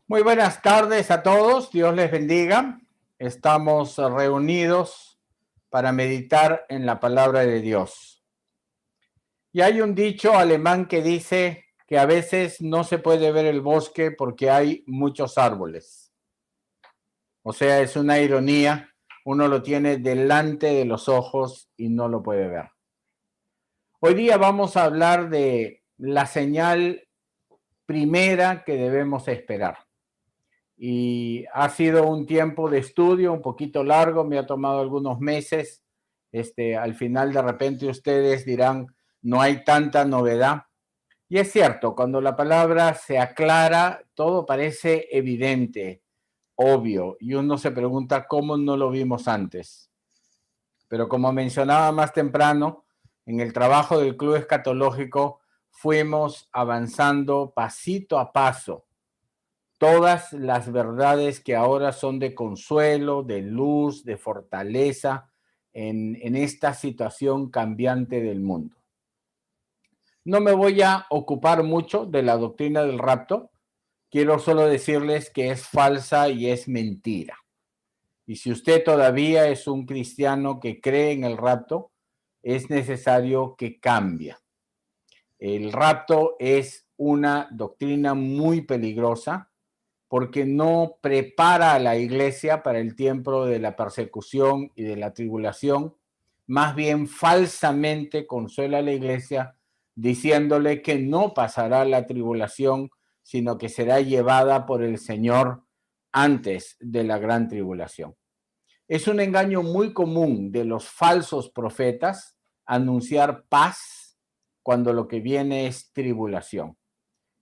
Muy buenas tardes a todos, Dios les bendiga. Estamos reunidos para meditar en la palabra de Dios. Y hay un dicho alemán que dice que a veces no se puede ver el bosque porque hay muchos árboles. O sea, es una ironía, uno lo tiene delante de los ojos y no lo puede ver. Hoy día vamos a hablar de la señal primera que debemos esperar. Y ha sido un tiempo de estudio un poquito largo, me ha tomado algunos meses. Al final de repente ustedes dirán, no hay tanta novedad. Y es cierto, cuando la palabra se aclara, todo parece evidente, obvio, y uno se pregunta cómo no lo vimos antes. Pero como mencionaba más temprano, en el trabajo del Club Escatológico fuimos avanzando pasito a paso todas las verdades que ahora son de consuelo, de luz, de fortaleza en esta situación cambiante del mundo. No me voy a ocupar mucho de la doctrina del rapto, quiero solo decirles que es falsa y es mentira. Y si usted todavía es un cristiano que cree en el rapto, es necesario que cambie. El rapto es una doctrina muy peligrosa porque no prepara a la iglesia para el tiempo de la persecución y de la tribulación, más bien falsamente consuela a la iglesia diciéndole que no pasará la tribulación, sino que será llevada por el Señor antes de la gran tribulación. Es un engaño muy común de los falsos profetas anunciar paz cuando lo que viene es tribulación.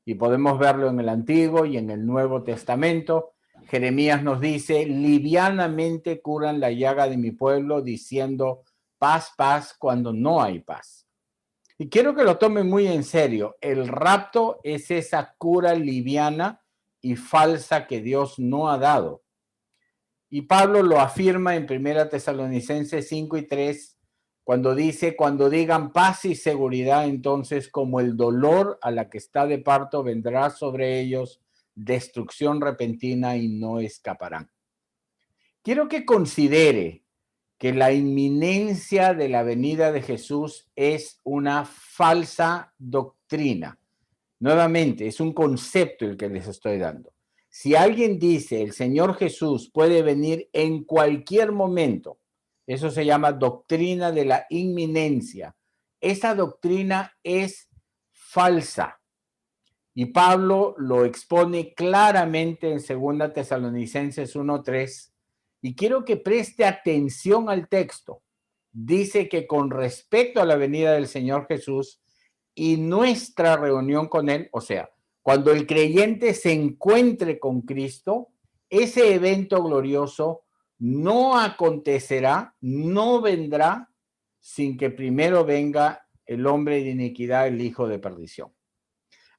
Y podemos verlo en el Antiguo y en el Nuevo Testamento. Jeremías nos dice, livianamente curan la llaga de mi pueblo, diciendo paz, paz, cuando no hay paz. Y quiero que lo tomen muy en serio. El rapto es esa cura liviana y falsa que Dios no ha dado. Y Pablo lo afirma en 1 Tesalonicenses 5:3, cuando dice, cuando digan paz y seguridad, entonces como el dolor a la que está de parto vendrá sobre ellos destrucción repentina y no escaparán. Quiero que considere que la inminencia de la venida de Jesús es una falsa doctrina. Nuevamente, es un concepto el que les estoy dando. Si alguien dice el Señor Jesús puede venir en cualquier momento, eso se llama doctrina de la inminencia. Esa doctrina es falsa. Y Pablo lo expone claramente en 2 Tesalonicenses 1:3. Y quiero que preste atención al texto. Dice que con respecto a la venida del Señor Jesús y nuestra reunión con Él, o sea, cuando el creyente se encuentre con Cristo, ese evento glorioso no acontecerá, no vendrá sin que primero venga el hombre de iniquidad, el hijo de perdición.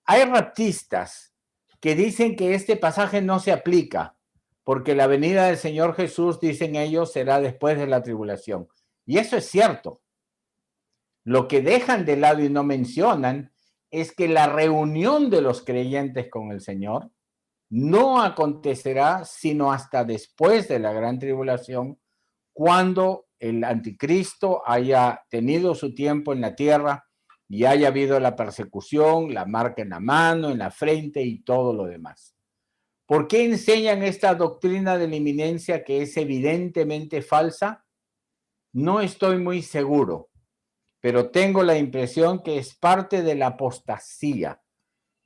Hay raptistas que dicen que este pasaje no se aplica porque la venida del Señor Jesús, dicen ellos, será después de la tribulación. Y eso es cierto. Lo que dejan de lado y no mencionan es que la reunión de los creyentes con el Señor no acontecerá sino hasta después de la gran tribulación, cuando el anticristo haya tenido su tiempo en la tierra y haya habido la persecución, la marca en la mano, en la frente y todo lo demás. ¿Por qué enseñan esta doctrina de la inminencia que es evidentemente falsa? No estoy muy seguro, pero tengo la impresión que es parte de la apostasía,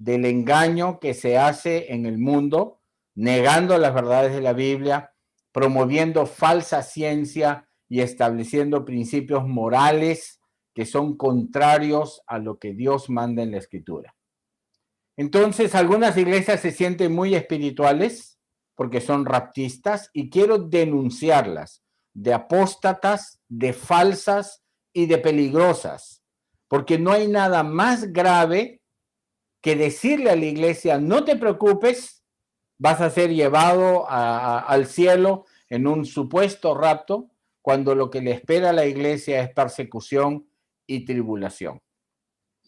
del engaño que se hace en el mundo, negando las verdades de la Biblia, promoviendo falsa ciencia y estableciendo principios morales que son contrarios a lo que Dios manda en la Escritura. Entonces, algunas iglesias se sienten muy espirituales porque son raptistas y quiero denunciarlas de apóstatas, de falsas y de peligrosas, porque no hay nada más grave que decirle a la iglesia, no te preocupes, vas a ser llevado al cielo en un supuesto rapto, cuando lo que le espera a la iglesia es persecución y tribulación.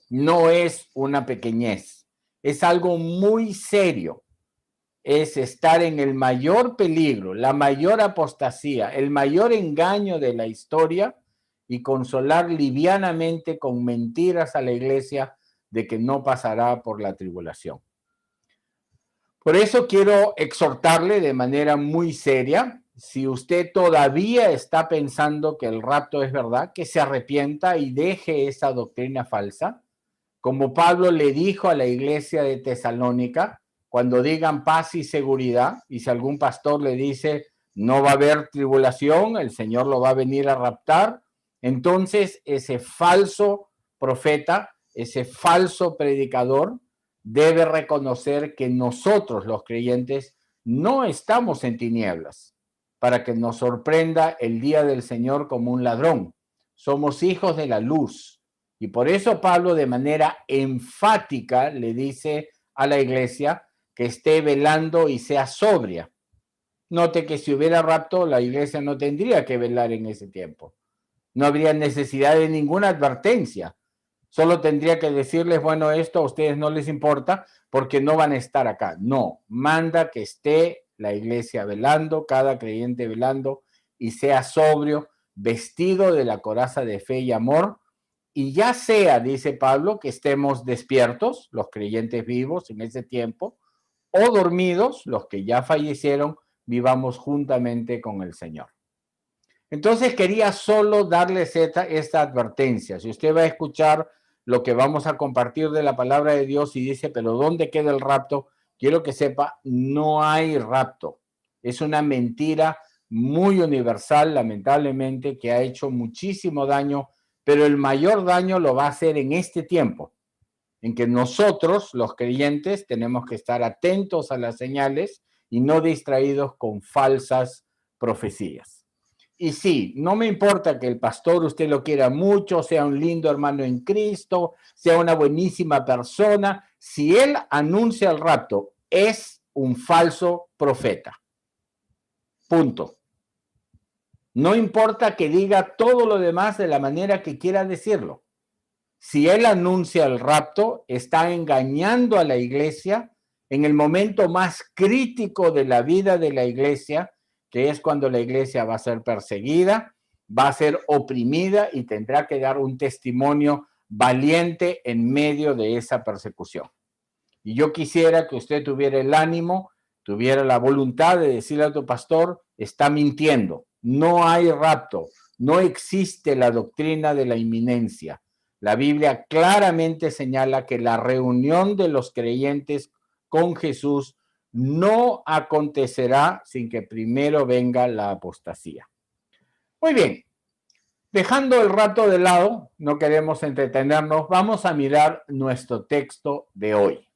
No es una pequeñez, es algo muy serio. es estar en el mayor peligro, la mayor apostasía, el mayor engaño de la historia y consolar livianamente con mentiras a la iglesia de que no pasará por la tribulación. Por eso quiero exhortarle de manera muy seria, si usted todavía está pensando que el rapto es verdad, que se arrepienta y deje esa doctrina falsa. Como Pablo le dijo a la iglesia de Tesalónica, cuando digan paz y seguridad, y si algún pastor le dice no va a haber tribulación, el Señor lo va a venir a raptar, entonces ese falso profeta, ese falso predicador, debe reconocer que nosotros los creyentes no estamos en tinieblas para que nos sorprenda el día del Señor como un ladrón. Somos hijos de la luz. Y por eso Pablo de manera enfática le dice a la iglesia que esté velando y sea sobria. Note que si hubiera rapto, la iglesia no tendría que velar en ese tiempo. No habría necesidad de ninguna advertencia. Solo tendría que decirles, bueno, esto a ustedes no les importa porque no van a estar acá. No, manda que esté la iglesia velando, cada creyente velando y sea sobrio, vestido de la coraza de fe y amor. Y ya sea, dice Pablo, que estemos despiertos, los creyentes vivos en ese tiempo, o dormidos, los que ya fallecieron, vivamos juntamente con el Señor. Entonces quería solo darles esta advertencia. Si usted va a escuchar lo que vamos a compartir de la palabra de Dios y dice, pero ¿dónde queda el rapto? Quiero que sepa, no hay rapto. Es una mentira muy universal, lamentablemente, que ha hecho muchísimo daño, pero el mayor daño lo va a hacer en este tiempo, en que nosotros, los creyentes, tenemos que estar atentos a las señales y no distraídos con falsas profecías. Y sí, no me importa que el pastor usted lo quiera mucho, sea un lindo hermano en Cristo, sea una buenísima persona, si él anuncia el rapto, es un falso profeta. Punto. No importa que diga todo lo demás de la manera que quiera decirlo. Si él anuncia el rapto, está engañando a la iglesia en el momento más crítico de la vida de la iglesia, que es cuando la iglesia va a ser perseguida, va a ser oprimida y tendrá que dar un testimonio valiente en medio de esa persecución. Y yo quisiera que usted tuviera el ánimo, tuviera la voluntad de decirle a tu pastor, está mintiendo, no hay rapto, no existe la doctrina de la inminencia. La Biblia claramente señala que la reunión de los creyentes con Jesús no acontecerá sin que primero venga la apostasía. Muy bien, dejando el rato de lado, no queremos entretenernos, vamos a mirar nuestro texto de hoy.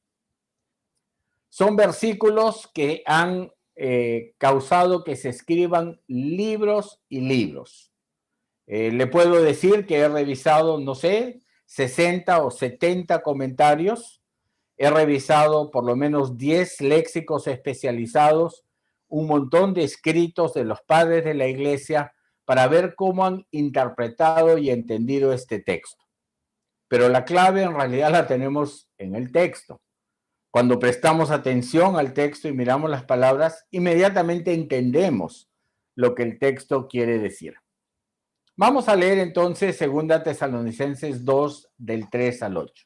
Son versículos que han causado que se escriban libros y libros. Le puedo decir que he revisado, no sé, 60 o 70 comentarios, he revisado por lo menos 10 léxicos especializados, un montón de escritos de los padres de la iglesia para ver cómo han interpretado y entendido este texto. Pero la clave en realidad la tenemos en el texto. Cuando prestamos atención al texto y miramos las palabras, inmediatamente entendemos lo que el texto quiere decir. Vamos a leer entonces 2 Tesalonicenses 2, del 3 al 8.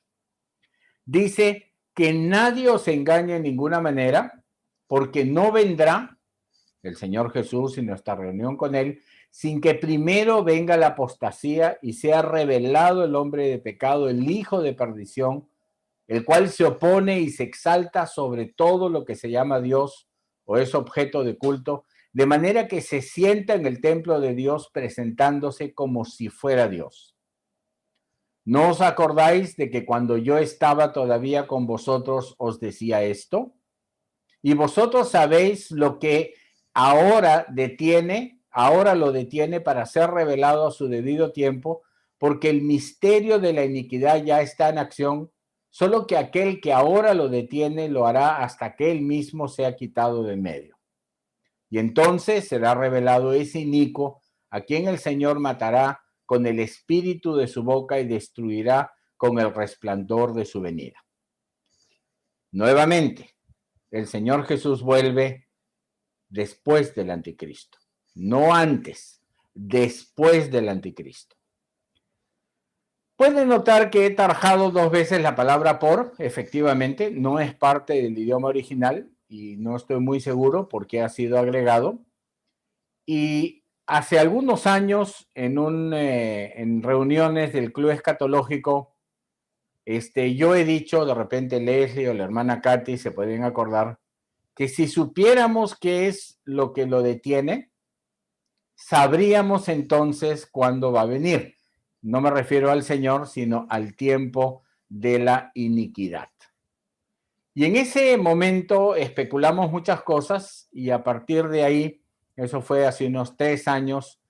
Dice que nadie os engañe en ninguna manera, porque no vendrá el Señor Jesús y nuestra reunión con Él, sin que primero venga la apostasía y sea revelado el hombre de pecado, el hijo de perdición, el cual se opone y se exalta sobre todo lo que se llama Dios o es objeto de culto, de manera que se sienta en el templo de Dios presentándose como si fuera Dios. ¿No os acordáis de que cuando yo estaba todavía con vosotros os decía esto? Y vosotros sabéis lo que ahora lo detiene para ser revelado a su debido tiempo, porque el misterio de la iniquidad ya está en acción, solo que aquel que ahora lo detiene lo hará hasta que él mismo sea quitado de medio. Y entonces será revelado ese inicuo, a quien el Señor matará con el espíritu de su boca y destruirá con el resplandor de su venida. Nuevamente, el Señor Jesús vuelve después del anticristo, no antes, después del anticristo. Pueden notar que he tarjado 2 veces la palabra por, efectivamente, no es parte del idioma original y no estoy muy seguro por qué ha sido agregado. Y hace algunos años, en reuniones del Club Escatológico, yo he dicho, de repente Leslie o la hermana Katy se pueden acordar, que si supiéramos qué es lo que lo detiene, sabríamos entonces cuándo va a venir. No me refiero al Señor, sino al tiempo de la iniquidad. Y en ese momento especulamos muchas cosas y a partir de ahí, eso fue hace unos 3 años,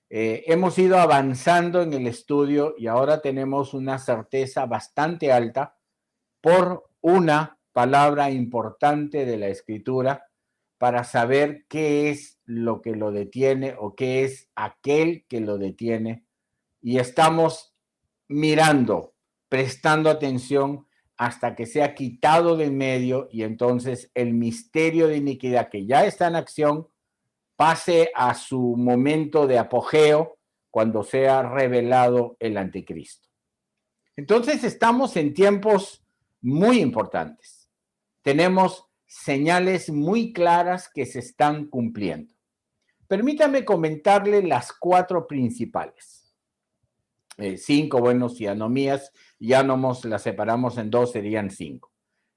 hemos ido avanzando en el estudio y ahora tenemos una certeza bastante alta por una palabra importante de la Escritura para saber qué es lo que lo detiene o qué es aquel que lo detiene. Y estamos mirando, prestando atención hasta que sea quitado de en medio y entonces el misterio de iniquidad que ya está en acción pase a su momento de apogeo cuando sea revelado el anticristo. Entonces estamos en tiempos muy importantes. Tenemos señales muy claras que se están cumpliendo. Permítame comentarle las 4 principales. 5, bueno, si anomías ya nos las separamos en 2, serían 5.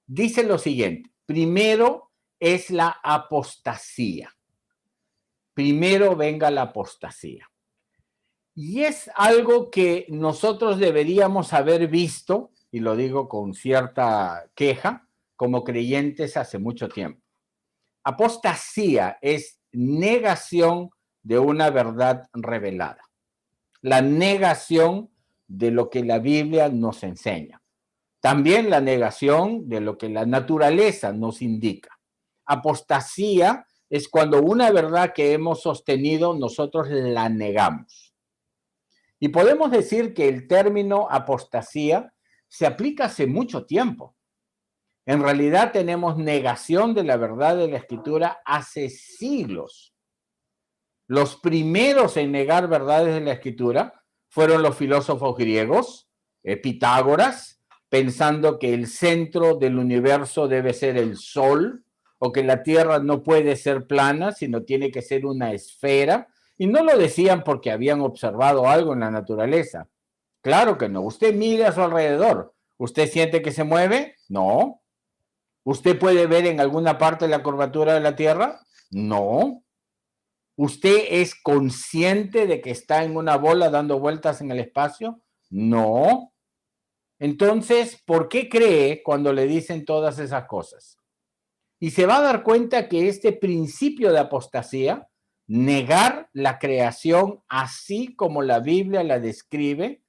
Dice lo siguiente: primero es la apostasía. Primero venga la apostasía. Y es algo que nosotros deberíamos haber visto, y lo digo con cierta queja, como creyentes hace mucho tiempo. Apostasía es negación de una verdad revelada. La negación de lo que la Biblia nos enseña. También la negación de lo que la naturaleza nos indica. Apostasía es cuando una verdad que hemos sostenido nosotros la negamos. Y podemos decir que el término apostasía se aplica hace mucho tiempo. En realidad tenemos negación de la verdad de la Escritura hace siglos. Los primeros en negar verdades de la Escritura fueron los filósofos griegos, Pitágoras, pensando que el centro del universo debe ser el Sol, o que la Tierra no puede ser plana, sino tiene que ser una esfera. Y no lo decían porque habían observado algo en la naturaleza. Claro que no. Usted mire a su alrededor. ¿Usted siente que se mueve? No. ¿Usted puede ver en alguna parte la curvatura de la Tierra? No. ¿Usted es consciente de que está en una bola dando vueltas en el espacio? No. Entonces, ¿por qué cree cuando le dicen todas esas cosas? Y se va a dar cuenta que este principio de apostasía, negar la creación así como la Biblia la describe,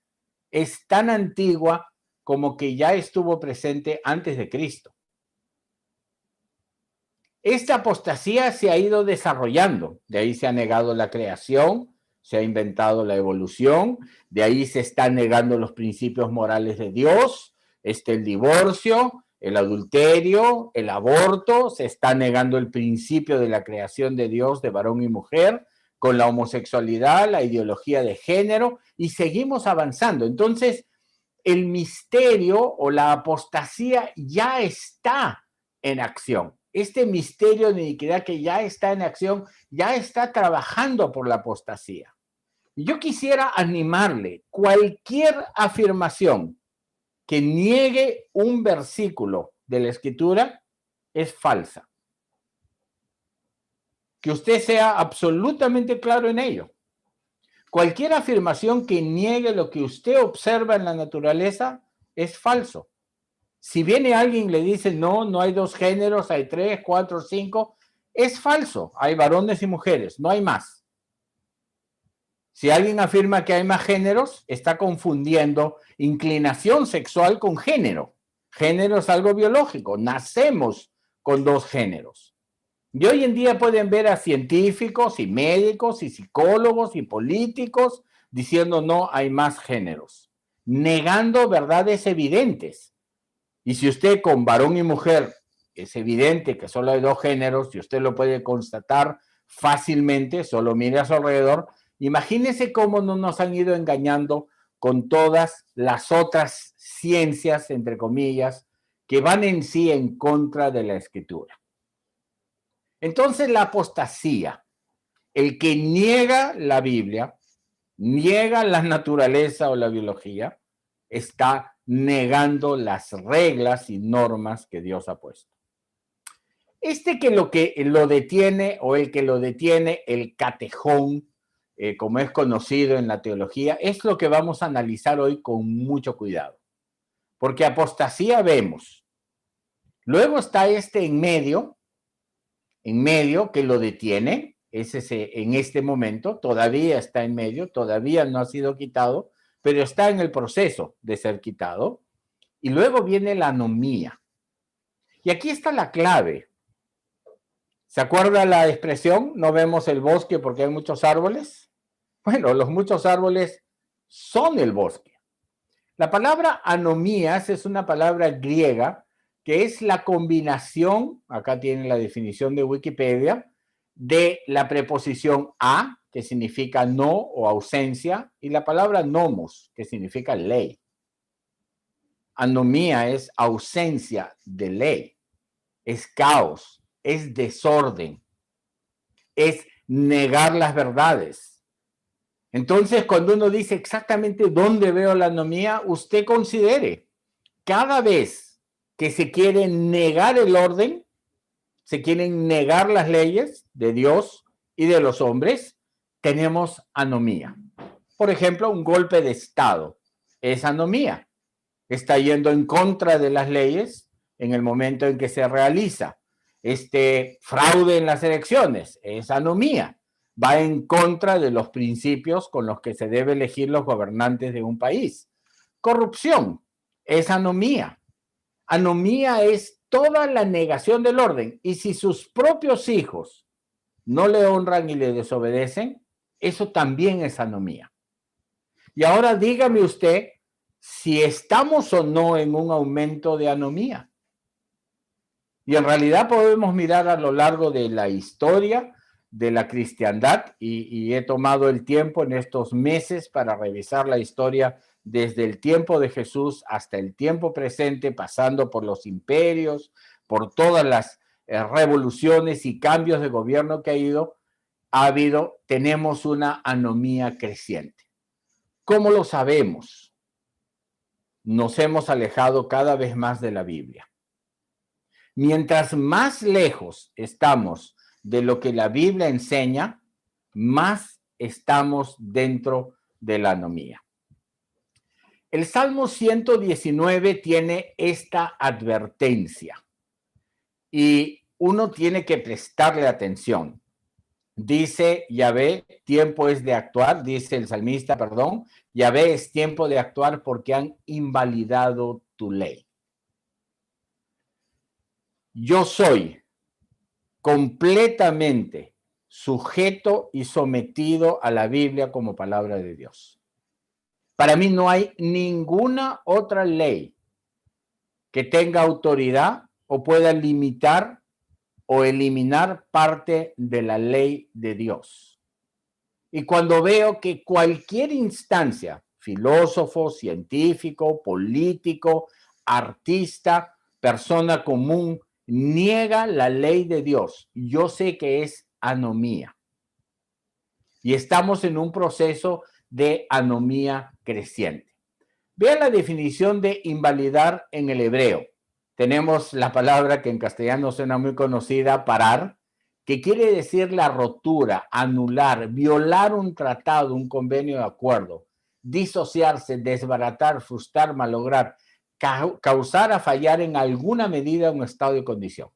es tan antigua como que ya estuvo presente antes de Cristo. Esta apostasía se ha ido desarrollando, de ahí se ha negado la creación, se ha inventado la evolución, de ahí se están negando los principios morales de Dios, el divorcio, el adulterio, el aborto, se está negando el principio de la creación de Dios de varón y mujer, con la homosexualidad, la ideología de género, y seguimos avanzando. Entonces, el misterio o la apostasía ya está en acción. Este misterio de iniquidad que ya está en acción, ya está trabajando por la apostasía. Yo quisiera animarle, cualquier afirmación que niegue un versículo de la Escritura es falsa. Que usted sea absolutamente claro en ello. Cualquier afirmación que niegue lo que usted observa en la naturaleza es falso. Si viene alguien y le dice, no, no hay 2 géneros, hay 3, 4, 5, es falso. Hay varones y mujeres, no hay más. Si alguien afirma que hay más géneros, está confundiendo inclinación sexual con género. Género es algo biológico, nacemos con 2 géneros. Y hoy en día pueden ver a científicos y médicos y psicólogos y políticos diciendo no hay más géneros, negando verdades evidentes. Y si usted con varón y mujer es evidente que solo hay dos géneros y usted lo puede constatar fácilmente, solo mire a su alrededor. Imagínese cómo no nos han ido engañando con todas las otras ciencias, entre comillas, que van en sí en contra de la Escritura. Entonces, la apostasía, el que niega la Biblia, niega la naturaleza o la biología, está negando las reglas y normas que Dios ha puesto. Que lo detiene o el que lo detiene, el catejón, como es conocido en la teología, es lo que vamos a analizar hoy con mucho cuidado. Porque apostasía vemos. Luego está en medio que lo detiene, en este momento, todavía está en medio, todavía no ha sido quitado, pero está en el proceso de ser quitado. Y luego viene la anomía. Y aquí está la clave. ¿Se acuerda la expresión? No vemos el bosque porque hay muchos árboles. Bueno, los muchos árboles son el bosque. La palabra anomías es una palabra griega que es la combinación, acá tiene la definición de Wikipedia, de la preposición a, que significa no o ausencia, y la palabra nomos, que significa ley. Anomía es ausencia de ley, es caos, es desorden, es negar las verdades. Entonces, cuando uno dice exactamente dónde veo la anomía, usted considere, cada vez que se quiere negar el orden, se quieren negar las leyes de Dios y de los hombres, tenemos anomía. Por ejemplo, un golpe de Estado es anomía. Está yendo en contra de las leyes en el momento en que se realiza. Fraude en las elecciones es anomía. Va en contra de los principios con los que se debe elegir los gobernantes de un país. Corrupción es anomía. Anomía es toda la negación del orden. Y si sus propios hijos no le honran y le desobedecen, eso también es anomía. Y ahora dígame usted si estamos o no en un aumento de anomía. Y en realidad podemos mirar a lo largo de la historia de la cristiandad y he tomado el tiempo en estos meses para revisar la historia desde el tiempo de Jesús hasta el tiempo presente, pasando por los imperios, por todas las revoluciones y cambios de gobierno que ha habido, tenemos una anomía creciente. ¿Cómo lo sabemos? Nos hemos alejado cada vez más de la Biblia. Mientras más lejos estamos de lo que la Biblia enseña, más estamos dentro de la anomía. El Salmo 119 tiene esta advertencia y uno tiene que prestarle atención. Dice Yahvé, tiempo es de actuar, dice el salmista, perdón, Yahvé, es tiempo de actuar porque han invalidado tu ley. Yo soy completamente sujeto y sometido a la Biblia como palabra de Dios. Para mí no hay ninguna otra ley que tenga autoridad o pueda limitar o eliminar parte de la ley de Dios. Y cuando veo que cualquier instancia, filósofo, científico, político, artista, persona común, niega la ley de Dios, yo sé que es anomía. Y estamos en un proceso de anomía creciente. Vean la definición de invalidar en el hebreo. Tenemos la palabra que en castellano suena muy conocida, parar, que quiere decir la rotura, anular, violar un tratado, un convenio de acuerdo, disociarse, desbaratar, frustrar, malograr, causar a fallar en alguna medida un estado de condición.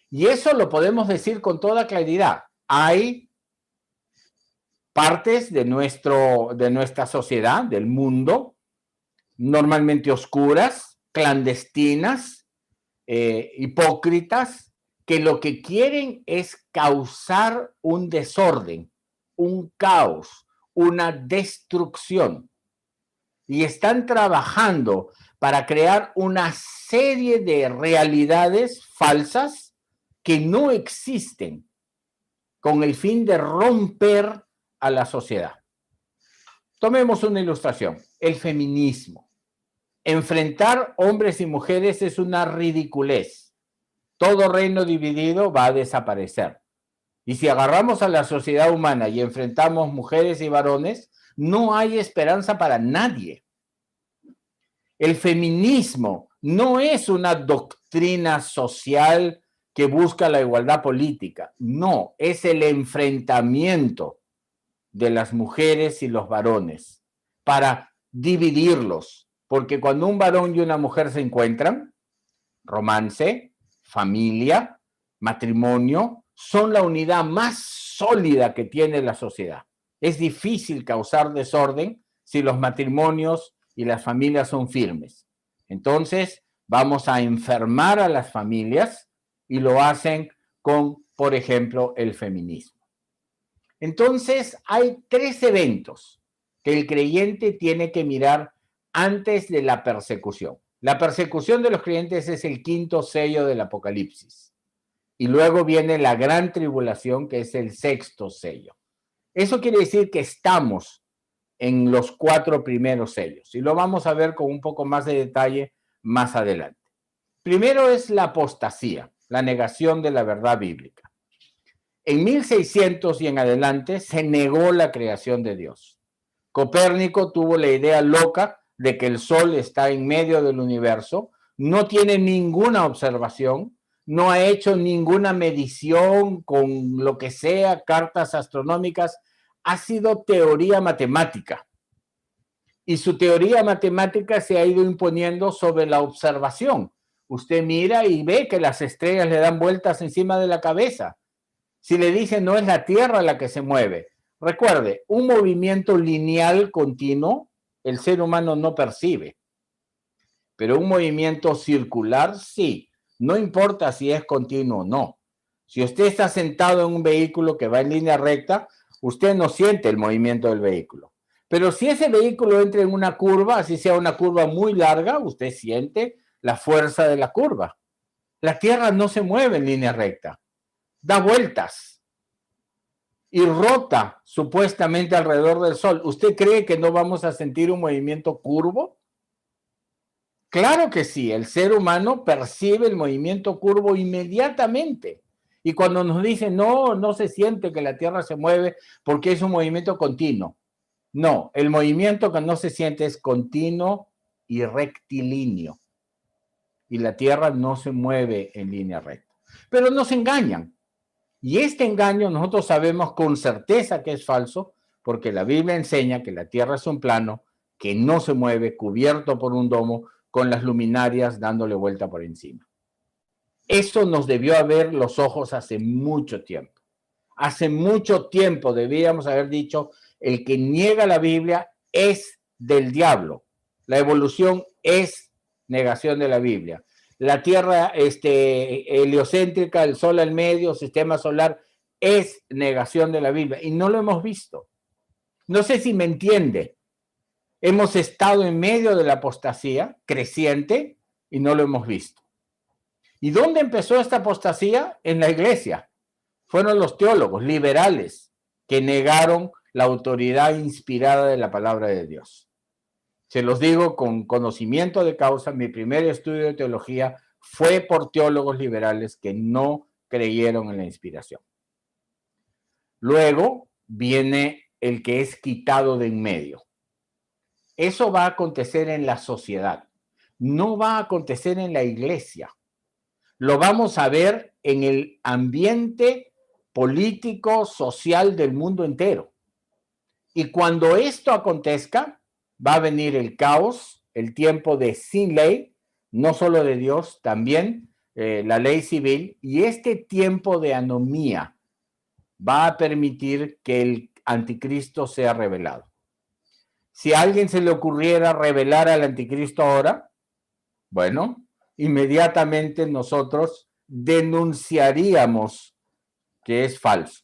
Y eso lo podemos decir con toda claridad. Hay partes de nuestra sociedad, del mundo, normalmente oscuras, clandestinas, hipócritas, que lo que quieren es causar un desorden, un caos, una destrucción. Y están trabajando para crear una serie de realidades falsas que no existen con el fin de romper a la sociedad. Tomemos una ilustración, el feminismo. Enfrentar hombres y mujeres es una ridiculez. Todo reino dividido va a desaparecer. Y si agarramos a la sociedad humana y enfrentamos mujeres y varones, no hay esperanza para nadie. El feminismo no es una doctrina social que busca la igualdad política. No, es el enfrentamiento de las mujeres y los varones para dividirlos. Porque cuando un varón y una mujer se encuentran, romance, familia, matrimonio, son la unidad más sólida que tiene la sociedad. Es difícil causar desorden si los matrimonios y las familias son firmes. Entonces, vamos a enfermar a las familias y lo hacen con, por ejemplo, el feminismo. Entonces, hay 3 eventos que el creyente tiene que mirar antes de la persecución. La persecución de los creyentes es el 5º sello del Apocalipsis. Y luego viene la gran tribulación, que es el 6º sello. Eso quiere decir que estamos en los 4 primeros sellos. Y lo vamos a ver con un poco más de detalle más adelante. Primero es la apostasía, la negación de la verdad bíblica. En 1600 y en adelante se negó la creación de Dios. Copérnico tuvo la idea loca de que el Sol está en medio del universo, no tiene ninguna observación, no ha hecho ninguna medición con lo que sea, cartas astronómicas, ha sido teoría matemática. Y su teoría matemática se ha ido imponiendo sobre la observación. Usted mira y ve que las estrellas le dan vueltas encima de la cabeza. Si le dicen no es la Tierra la que se mueve, recuerde, un movimiento lineal continuo el ser humano no percibe, pero un movimiento circular sí, no importa si es continuo o no. Si usted está sentado en un vehículo que va en línea recta, usted no siente el movimiento del vehículo. Pero si ese vehículo entra en una curva, así sea una curva muy larga, usted siente la fuerza de la curva. La Tierra no se mueve en línea recta, da vueltas y rota supuestamente alrededor del Sol. ¿Usted cree que no vamos a sentir un movimiento curvo? Claro que sí, el ser humano percibe el movimiento curvo inmediatamente. Y cuando nos dicen, no, no se siente que la Tierra se mueve porque es un movimiento continuo. No, el movimiento que no se siente es continuo y rectilíneo. Y la Tierra no se mueve en línea recta. Pero nos engañan. Y este engaño nosotros sabemos con certeza que es falso, porque la Biblia enseña que la Tierra es un plano que no se mueve, cubierto por un domo, con las luminarias dándole vuelta por encima. Eso nos debió haber los ojos hace mucho tiempo. Hace mucho tiempo debíamos haber dicho, el que niega la Biblia es del diablo. La evolución es negación de la Biblia. La Tierra heliocéntrica, el Sol al medio, sistema solar, es negación de la Biblia. Y no lo hemos visto. No sé si me entiende. Hemos estado en medio de la apostasía creciente y no lo hemos visto. ¿Y dónde empezó esta apostasía? En la iglesia. Fueron los teólogos liberales que negaron la autoridad inspirada de la palabra de Dios. Se los digo con conocimiento de causa, mi primer estudio de teología fue por teólogos liberales que no creyeron en la inspiración. Luego viene el que es quitado de en medio. Eso va a acontecer en la sociedad, no va a acontecer en la iglesia. Lo vamos a ver en el ambiente político, social del mundo entero. Y cuando esto acontezca, va a venir el caos, el tiempo de sin ley, no solo de Dios, también la ley civil, y este tiempo de anomía va a permitir que el anticristo sea revelado. Si a alguien se le ocurriera revelar al anticristo ahora, bueno, inmediatamente nosotros denunciaríamos que es falso.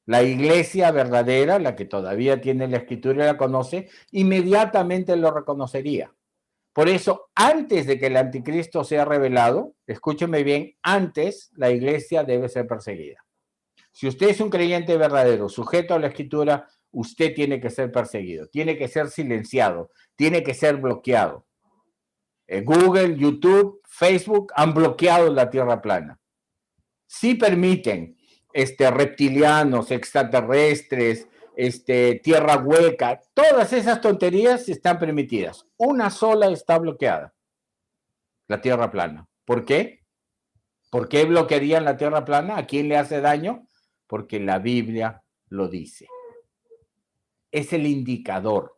La iglesia verdadera, la que todavía tiene la escritura y la conoce, inmediatamente lo reconocería. Por eso, antes de que el anticristo sea revelado, escúcheme bien, antes la iglesia debe ser perseguida. Si usted es un creyente verdadero, sujeto a la escritura, usted tiene que ser perseguido, tiene que ser silenciado, tiene que ser bloqueado. Google, YouTube, Facebook han bloqueado la tierra plana. Sí permiten reptilianos, extraterrestres, tierra hueca, todas esas tonterías están permitidas. Una sola está bloqueada, la tierra plana. ¿Por qué? ¿Por qué bloquearían la tierra plana? ¿A quién le hace daño? Porque la Biblia lo dice. Es el indicador.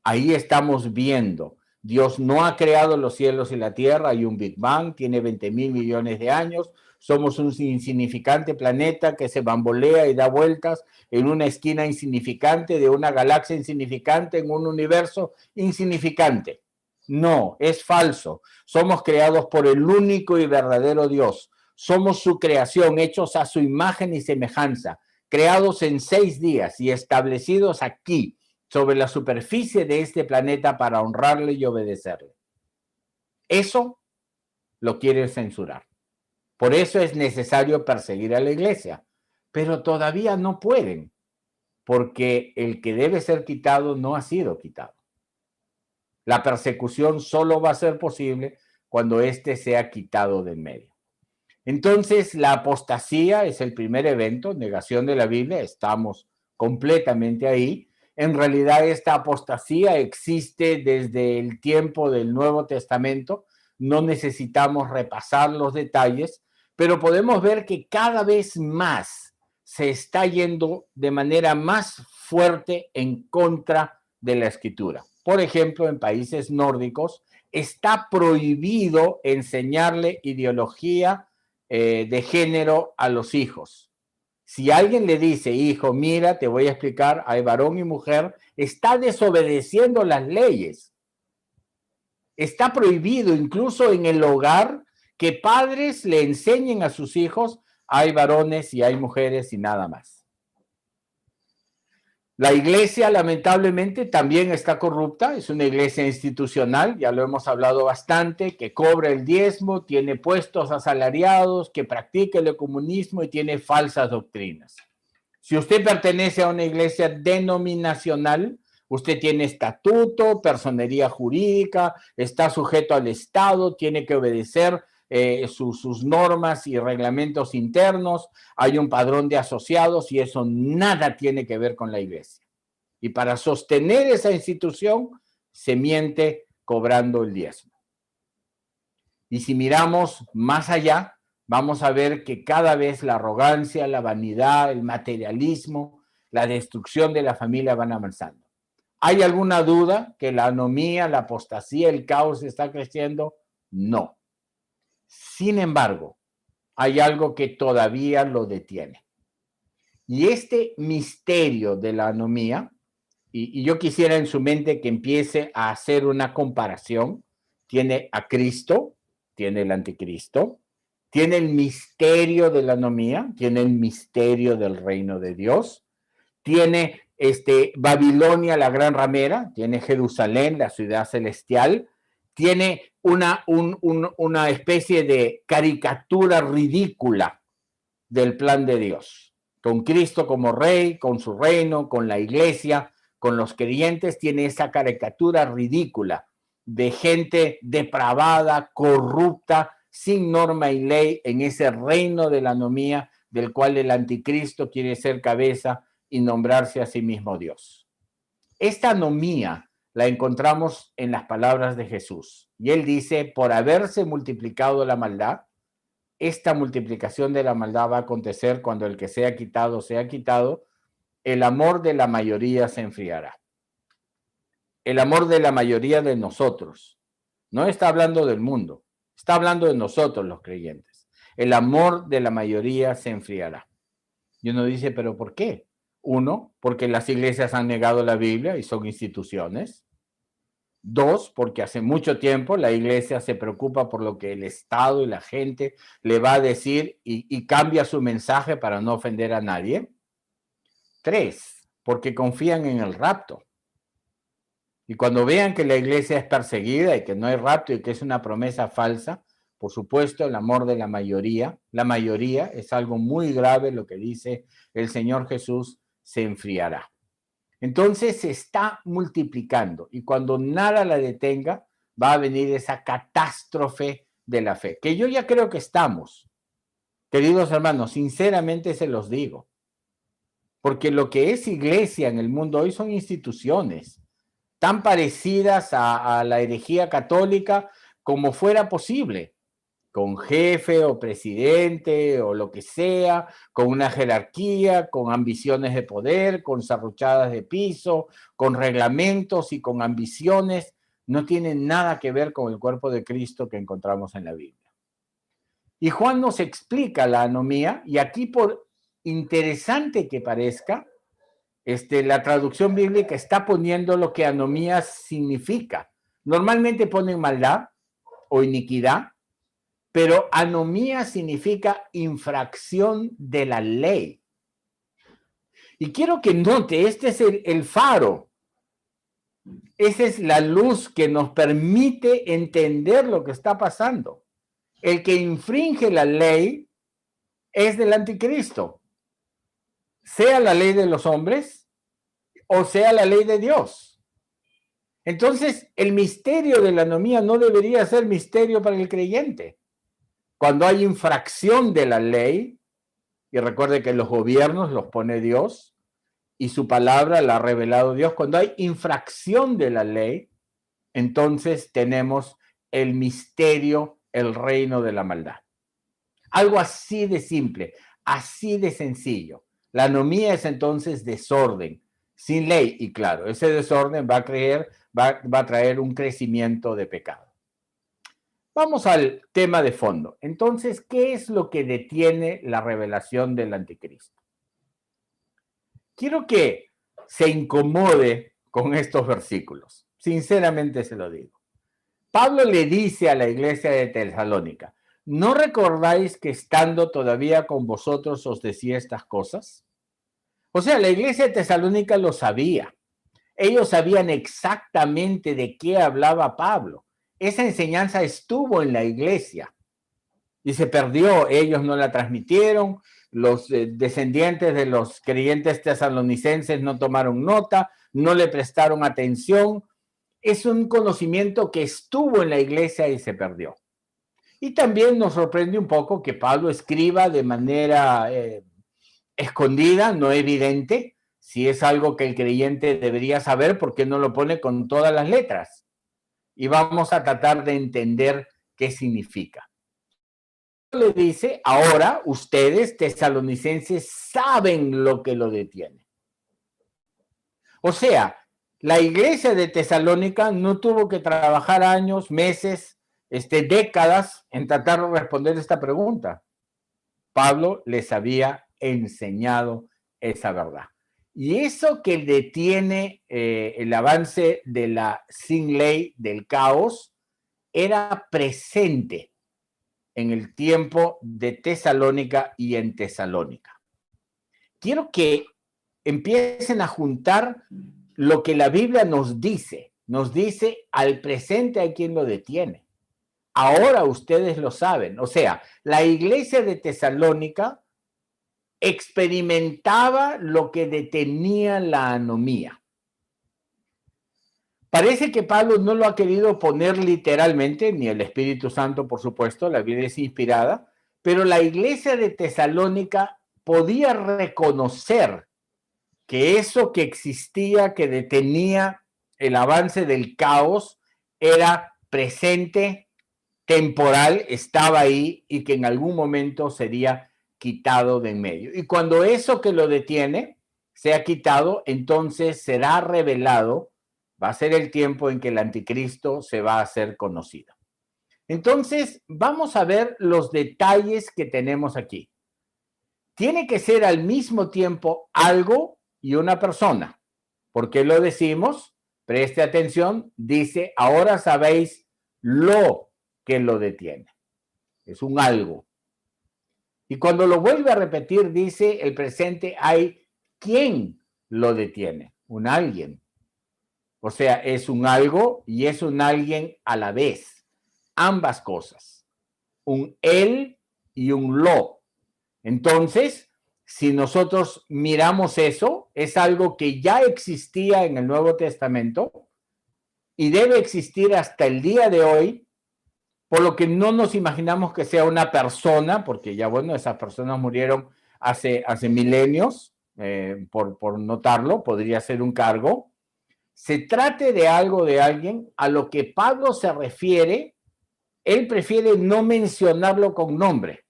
Ahí estamos viendo. Dios no ha creado los cielos y la tierra, hay un Big Bang, tiene 20,000 millones de años, somos un insignificante planeta que se bambolea y da vueltas en una esquina insignificante de una galaxia insignificante en un universo insignificante. No, es falso. Somos creados por el único y verdadero Dios. Somos su creación, hechos a su imagen y semejanza, creados en 6 días y establecidos aquí, sobre la superficie de este planeta para honrarle y obedecerle. Eso lo quieren censurar. Por eso es necesario perseguir a la iglesia, pero todavía no pueden, porque el que debe ser quitado no ha sido quitado. La persecución solo va a ser posible cuando éste sea quitado de en medio. Entonces, la apostasía es el primer evento, negación de la Biblia, estamos completamente ahí. En realidad, esta apostasía existe desde el tiempo del Nuevo Testamento. No necesitamos repasar los detalles, pero podemos ver que cada vez más se está yendo de manera más fuerte en contra de la Escritura. Por ejemplo, en países nórdicos está prohibido enseñarle ideología de género a los hijos. Si alguien le dice, hijo, mira, te voy a explicar, hay varón y mujer, está desobedeciendo las leyes. Está prohibido incluso en el hogar que padres le enseñen a sus hijos, hay varones y hay mujeres y nada más. La iglesia, lamentablemente, también está corrupta, es una iglesia institucional, ya lo hemos hablado bastante, que cobra el diezmo, tiene puestos asalariados, que practica el comunismo y tiene falsas doctrinas. Si usted pertenece a una iglesia denominacional, usted tiene estatuto, personería jurídica, está sujeto al Estado, tiene que obedecer sus normas y reglamentos internos, hay un padrón de asociados y eso nada tiene que ver con la iglesia. Y para sostener esa institución se miente cobrando el diezmo. Y si miramos más allá, vamos a ver que cada vez la arrogancia, la vanidad, el materialismo, la destrucción de la familia van avanzando. ¿Hay alguna duda que la anomía, la apostasía, el caos está creciendo? No. Sin embargo, hay algo que todavía lo detiene. Y este misterio de la anomía, y yo quisiera en su mente que empiece a hacer una comparación, tiene a Cristo, tiene el anticristo, tiene el misterio de la anomía, tiene el misterio del reino de Dios, tiene Babilonia, la gran ramera, tiene Jerusalén, la ciudad celestial, tiene una especie de caricatura ridícula del plan de Dios. Con Cristo como rey, con su reino, con la iglesia, con los creyentes, tiene esa caricatura ridícula de gente depravada, corrupta, sin norma y ley en ese reino de la anomía del cual el anticristo quiere ser cabeza y nombrarse a sí mismo Dios. Esta anomía la encontramos en las palabras de Jesús. Y él dice, por haberse multiplicado la maldad, esta multiplicación de la maldad va a acontecer cuando el que sea quitado, el amor de la mayoría se enfriará. El amor de la mayoría de nosotros. No está hablando del mundo, está hablando de nosotros los creyentes. El amor de la mayoría se enfriará. Y uno dice, ¿pero por qué? Uno, porque las iglesias han negado la Biblia y son instituciones. Dos, porque hace mucho tiempo la iglesia se preocupa por lo que el Estado y la gente le va a decir y cambia su mensaje para no ofender a nadie. Tres, porque confían en el rapto. Y cuando vean que la iglesia es perseguida y que no hay rapto y que es una promesa falsa, por supuesto, el amor de la mayoría es algo muy grave, lo que dice el Señor Jesús, se enfriará. Entonces se está multiplicando y cuando nada la detenga, va a venir esa catástrofe de la fe, que yo ya creo que estamos. Queridos hermanos, sinceramente se los digo, porque lo que es iglesia en el mundo hoy son instituciones tan parecidas a la herejía católica como fuera posible, con jefe o presidente o lo que sea, con una jerarquía, con ambiciones de poder, con serruchadas de piso, con reglamentos y con ambiciones. No tienen nada que ver con el cuerpo de Cristo que encontramos en la Biblia. Y Juan nos explica la anomía, y aquí, por interesante que parezca, la traducción bíblica está poniendo lo que anomía significa. Normalmente ponen maldad o iniquidad, pero anomía significa infracción de la ley. Y quiero que note, este es el faro. Esa es la luz que nos permite entender lo que está pasando. El que infringe la ley es del anticristo, sea la ley de los hombres o sea la ley de Dios. Entonces, el misterio de la anomía no debería ser misterio para el creyente. Cuando hay infracción de la ley, y recuerde que los gobiernos los pone Dios y su palabra la ha revelado Dios, cuando hay infracción de la ley, entonces tenemos el misterio, el reino de la maldad. Algo así de simple, así de sencillo. La anomía es entonces desorden, sin ley, y claro, ese desorden va a traer un crecimiento de pecado. Vamos al tema de fondo. Entonces, ¿qué es lo que detiene la revelación del anticristo? Quiero que se incomode con estos versículos. Sinceramente se lo digo. Pablo le dice a la iglesia de Tesalónica, ¿no recordáis que estando todavía con vosotros os decía estas cosas? O sea, la iglesia de Tesalónica lo sabía. Ellos sabían exactamente de qué hablaba Pablo. Esa enseñanza estuvo en la iglesia y se perdió. Ellos no la transmitieron. Los descendientes de los creyentes tesalonicenses no tomaron nota, no le prestaron atención. Es un conocimiento que estuvo en la iglesia y se perdió. Y también nos sorprende un poco que Pablo escriba de manera escondida, no evidente. Si es algo que el creyente debería saber, ¿por qué no lo pone con todas las letras? Y vamos a tratar de entender qué significa. Le dice, ahora ustedes, tesalonicenses, saben lo que lo detiene. O sea, la iglesia de Tesalónica no tuvo que trabajar años, meses, décadas en tratar de responder esta pregunta. Pablo les había enseñado esa verdad. Y eso que detiene el avance de la sin ley, del caos, era presente en el tiempo de Tesalónica y en Tesalónica. Quiero que empiecen a juntar lo que la Biblia nos dice al presente hay quien lo detiene. Ahora ustedes lo saben. O sea, la iglesia de Tesalónica experimentaba lo que detenía la anomía. Parece que Pablo no lo ha querido poner literalmente, ni el Espíritu Santo, por supuesto, la Biblia es inspirada, pero la iglesia de Tesalónica podía reconocer que eso que existía, que detenía el avance del caos, era presente, temporal, estaba ahí y que en algún momento sería quitado de en medio. Y cuando eso que lo detiene sea quitado, entonces será revelado, va a ser el tiempo en que el anticristo se va a hacer conocido. Entonces, vamos a ver los detalles que tenemos aquí. Tiene que ser al mismo tiempo algo y una persona. ¿Por qué lo decimos? Preste atención, dice, ahora sabéis lo que lo detiene. Es un algo. Y cuando lo vuelve a repetir, dice el presente, hay quien lo detiene, un alguien. O sea, es un algo y es un alguien a la vez. Ambas cosas. Un él y un lo. Entonces, si nosotros miramos eso, es algo que ya existía en el Nuevo Testamento y debe existir hasta el día de hoy, por lo que no nos imaginamos que sea una persona, porque ya bueno, esas personas murieron hace milenios, por notarlo, podría ser un cargo. Se trate de algo de alguien a lo que Pablo se refiere, él prefiere no mencionarlo con nombre.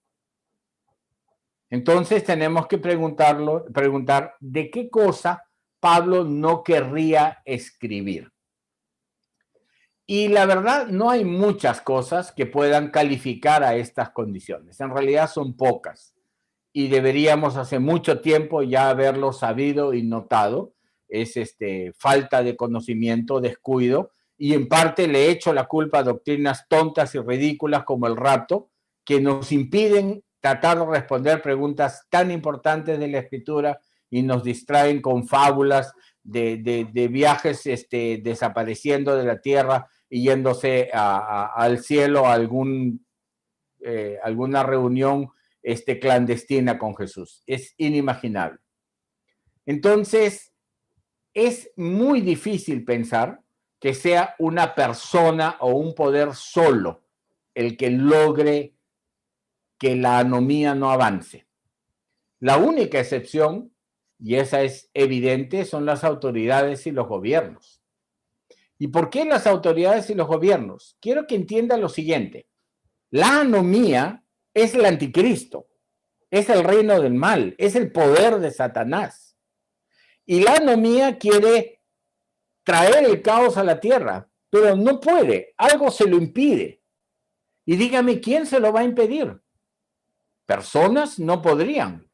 Entonces tenemos que preguntar de qué cosa Pablo no querría escribir. Y la verdad, no hay muchas cosas que puedan calificar a estas condiciones. En realidad son pocas. Y deberíamos hace mucho tiempo ya haberlo sabido y notado. Es falta de conocimiento, descuido. Y en parte le echo la culpa a doctrinas tontas y ridículas como el rapto, que nos impiden tratar de responder preguntas tan importantes de la Escritura y nos distraen con fábulas de viajes desapareciendo de la tierra y yéndose al cielo a alguna reunión clandestina con Jesús. Es inimaginable. Entonces, es muy difícil pensar que sea una persona o un poder solo el que logre que la anomía no avance. La única excepción, y esa es evidente, son las autoridades y los gobiernos. ¿Y por qué las autoridades y los gobiernos? Quiero que entiendan lo siguiente. La anomía es el anticristo, es el reino del mal, es el poder de Satanás. Y la anomía quiere traer el caos a la tierra, pero no puede, algo se lo impide. Y dígame, ¿quién se lo va a impedir? Personas no podrían.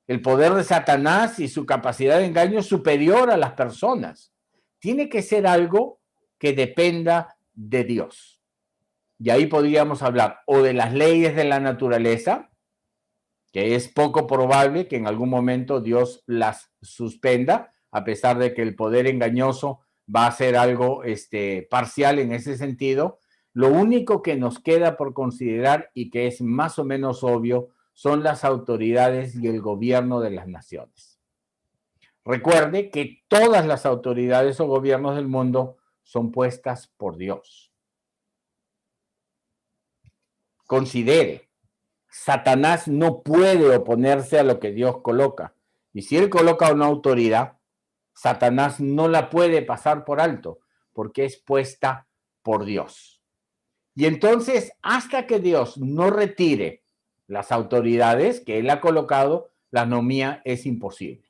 El poder de Satanás y su capacidad de engaño es superior a las personas. Tiene que ser algo que dependa de Dios. Y ahí podríamos hablar o de las leyes de la naturaleza, que es poco probable que en algún momento Dios las suspenda, a pesar de que el poder engañoso va a ser algo parcial en ese sentido. Lo único que nos queda por considerar y que es más o menos obvio son las autoridades y el gobierno de las naciones. Recuerde que todas las autoridades o gobiernos del mundo son puestas por Dios. Considere, Satanás no puede oponerse a lo que Dios coloca. Y si él coloca una autoridad, Satanás no la puede pasar por alto, porque es puesta por Dios. Y entonces, hasta que Dios no retire las autoridades que él ha colocado, la anomía es imposible.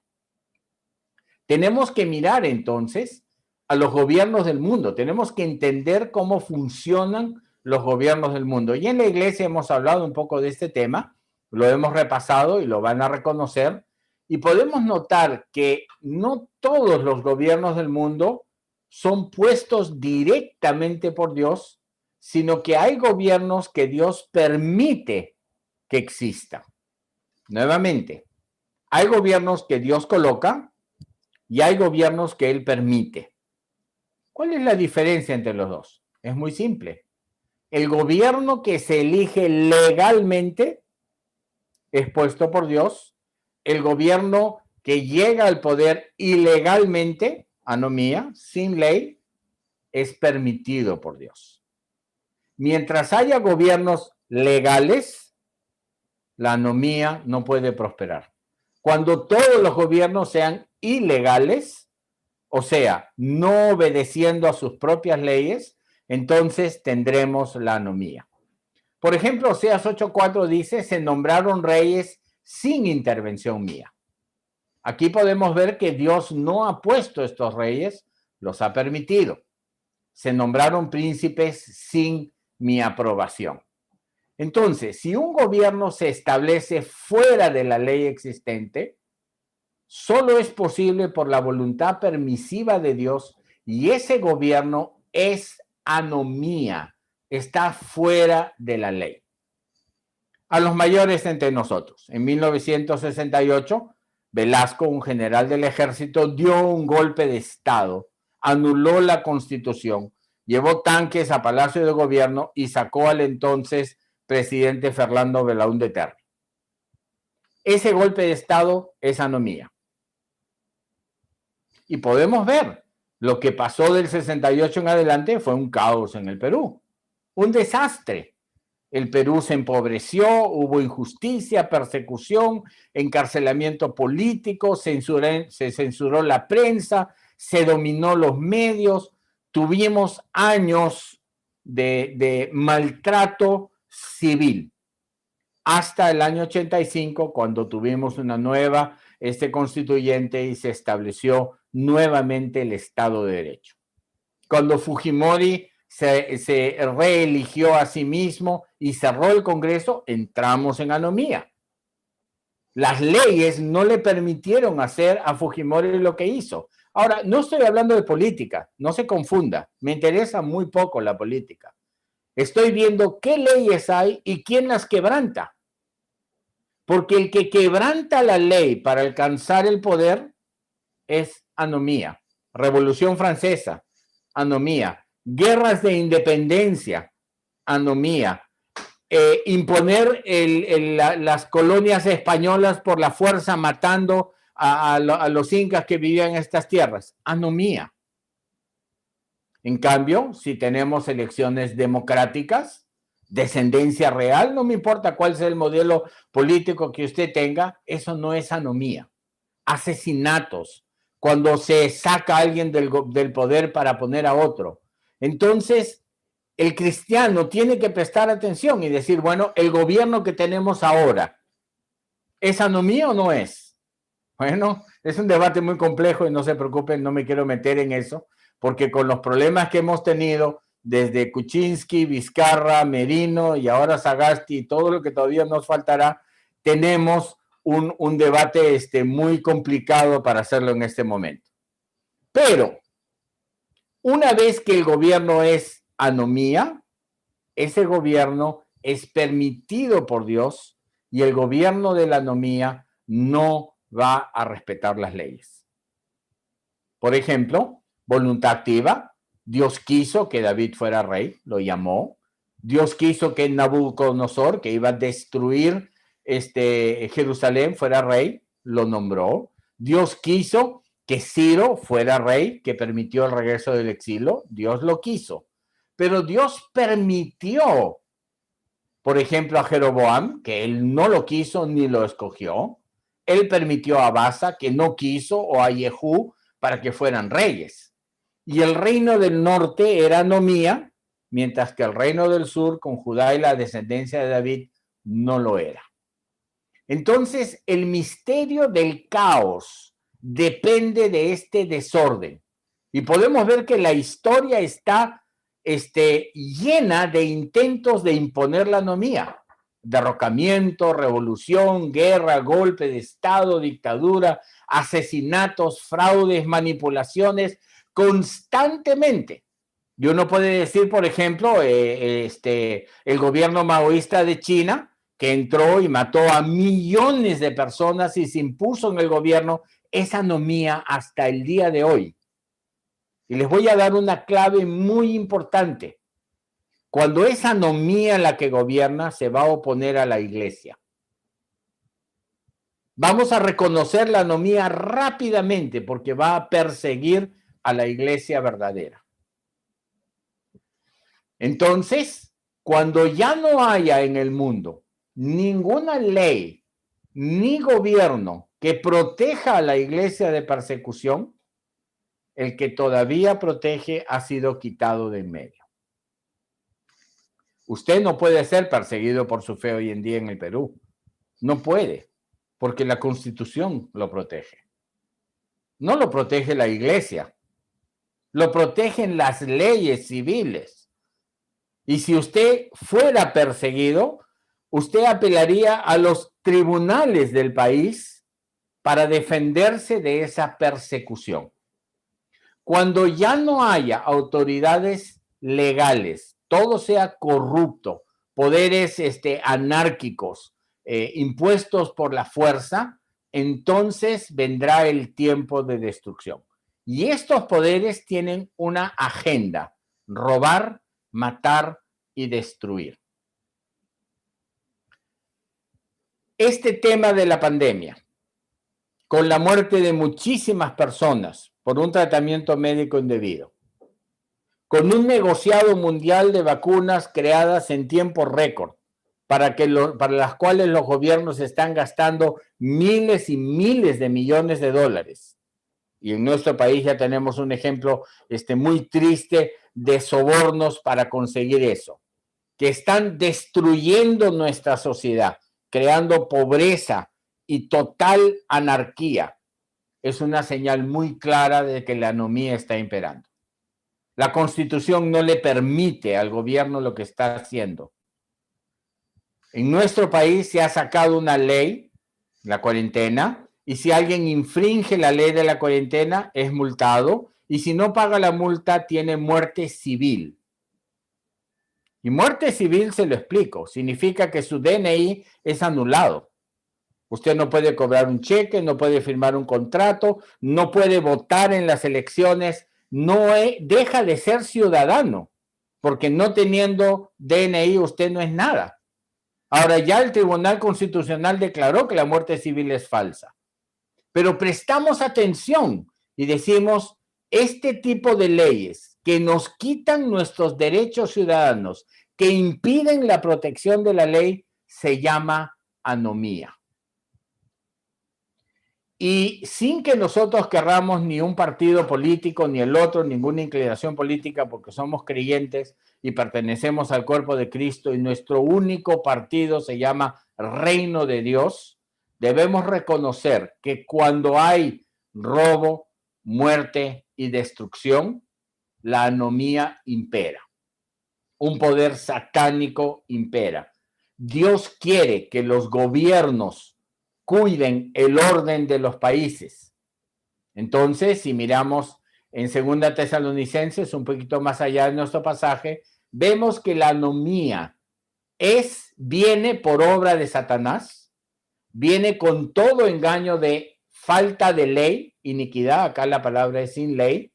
Tenemos que mirar entonces a los gobiernos del mundo, tenemos que entender cómo funcionan los gobiernos del mundo. Y en la iglesia hemos hablado un poco de este tema, lo hemos repasado y lo van a reconocer, y podemos notar que no todos los gobiernos del mundo son puestos directamente por Dios, sino que hay gobiernos que Dios permite que existan. Nuevamente, hay gobiernos que Dios coloca y hay gobiernos que Él permite. ¿Cuál es la diferencia entre los dos? Es muy simple. El gobierno que se elige legalmente es puesto por Dios. El gobierno que llega al poder ilegalmente, anomía, sin ley, es permitido por Dios. Mientras haya gobiernos legales, la anomía no puede prosperar. Cuando todos los gobiernos sean ilegales, o sea, no obedeciendo a sus propias leyes, entonces tendremos la anomía. Por ejemplo, Oseas 8:4 dice, se nombraron reyes sin intervención mía. Aquí podemos ver que Dios no ha puesto estos reyes, los ha permitido. Se nombraron príncipes sin mi aprobación. Entonces, si un gobierno se establece fuera de la ley existente, solo es posible por la voluntad permisiva de Dios y ese gobierno es anomía, está fuera de la ley. A los mayores entre nosotros, en 1968, Velasco, un general del ejército, dio un golpe de estado anuló la Constitución, llevó tanques a Palacio de Gobierno y sacó al entonces presidente Fernando Belaúnde Terry. Ese golpe de Estado es anomía. Y podemos ver, lo que pasó del 68 en adelante fue un caos en el Perú, un desastre. El Perú se empobreció, hubo injusticia, persecución, encarcelamiento político, se censuró la prensa, se dominó los medios, tuvimos años de maltrato civil, hasta el año 85, cuando tuvimos una nueva constituyente y se estableció nuevamente el Estado de Derecho. Cuando Fujimori se reeligió a sí mismo y cerró el Congreso, entramos en anomía. Las leyes no le permitieron hacer a Fujimori lo que hizo. Ahora, no estoy hablando de política, no se confunda, me interesa muy poco la política. Estoy viendo qué leyes hay y quién las quebranta. Porque el que quebranta la ley para alcanzar el poder es anomía. Revolución Francesa, anomía. Guerras de independencia, anomía. Imponer las colonias españolas por la fuerza, matando a los incas que vivían en estas tierras, anomía. En cambio, si tenemos elecciones democráticas, descendencia real, no me importa cuál sea el modelo político que usted tenga, eso no es anomía. Asesinatos, cuando se saca a alguien del poder para poner a otro. Entonces, el cristiano tiene que prestar atención y decir, bueno, el gobierno que tenemos ahora, ¿es anomía o no es? Bueno, es un debate muy complejo y no se preocupen, no me quiero meter en eso, porque con los problemas que hemos tenido desde Kuczynski, Vizcarra, Merino y ahora Sagasti y todo lo que todavía nos faltará, tenemos un debate muy complicado para hacerlo en este momento. Pero una vez que el gobierno es anomía, ese gobierno es permitido por Dios y el gobierno de la anomía no va a respetar las leyes. Por ejemplo, voluntad activa. Dios quiso que David fuera rey, lo llamó. Dios quiso que Nabucodonosor, que iba a destruir Jerusalén, fuera rey, lo nombró. Dios quiso que Ciro fuera rey, que permitió el regreso del exilio. Dios lo quiso. Pero Dios permitió, por ejemplo, a Jeroboam, que él no lo quiso ni lo escogió. Él permitió a Baasa, que no quiso, o a Jehú, para que fueran reyes. Y el reino del norte era anomía, mientras que el reino del sur, con Judá y la descendencia de David, no lo era. Entonces, el misterio del caos depende de este desorden. Y podemos ver que la historia está llena de intentos de imponer la anomía. Derrocamiento, revolución, guerra, golpe de Estado, dictadura, asesinatos, fraudes, manipulaciones, constantemente. Y uno puede decir, por ejemplo, el gobierno maoísta de China, que entró y mató a millones de personas y se impuso en el gobierno, es anomía hasta el día de hoy. Y les voy a dar una clave muy importante. Cuando es anomía la que gobierna, se va a oponer a la iglesia. Vamos a reconocer la anomía rápidamente porque va a perseguir a la iglesia verdadera. Entonces, cuando ya no haya en el mundo ninguna ley ni gobierno que proteja a la iglesia de persecución, el que todavía protege ha sido quitado de en medio. Usted no puede ser perseguido por su fe hoy en día en el Perú. No puede, porque la Constitución lo protege. No lo protege la iglesia, lo protegen las leyes civiles. Y si usted fuera perseguido, usted apelaría a los tribunales del país para defenderse de esa persecución. Cuando ya no haya autoridades legales, todo sea corrupto, poderes anárquicos, impuestos por la fuerza, entonces vendrá el tiempo de destrucción. Y estos poderes tienen una agenda: robar, matar y destruir. Este tema de la pandemia, con la muerte de muchísimas personas por un tratamiento médico indebido, con un negociado mundial de vacunas creadas en tiempo récord, para las cuales los gobiernos están gastando miles y miles de millones de dólares. Y en nuestro país ya tenemos un ejemplo muy triste de sobornos para conseguir eso, que están destruyendo nuestra sociedad, creando pobreza y total anarquía. Es una señal muy clara de que la anomía está imperando. La Constitución no le permite al gobierno lo que está haciendo. En nuestro país se ha sacado una ley, la cuarentena, y si alguien infringe la ley de la cuarentena es multado, y si no paga la multa tiene muerte civil. Y muerte civil, se lo explico, significa que su DNI es anulado. Usted no puede cobrar un cheque, no puede firmar un contrato, no puede votar en las elecciones, deja de ser ciudadano, porque no teniendo DNI usted no es nada. Ahora ya el Tribunal Constitucional declaró que la muerte civil es falsa, pero prestamos atención y decimos, este tipo de leyes que nos quitan nuestros derechos ciudadanos, que impiden la protección de la ley, se llama anomía. Y sin que nosotros querramos ni un partido político ni el otro, ninguna inclinación política, porque somos creyentes y pertenecemos al cuerpo de Cristo y nuestro único partido se llama Reino de Dios, debemos reconocer que cuando hay robo, muerte y destrucción, la anomía impera. Un poder satánico impera. Dios quiere que los gobiernos cuiden el orden de los países. Entonces, si miramos en 2 Tesalonicenses, un poquito más allá de nuestro pasaje, vemos que la anomía viene por obra de Satanás, viene con todo engaño de falta de ley, iniquidad, acá la palabra es sin ley,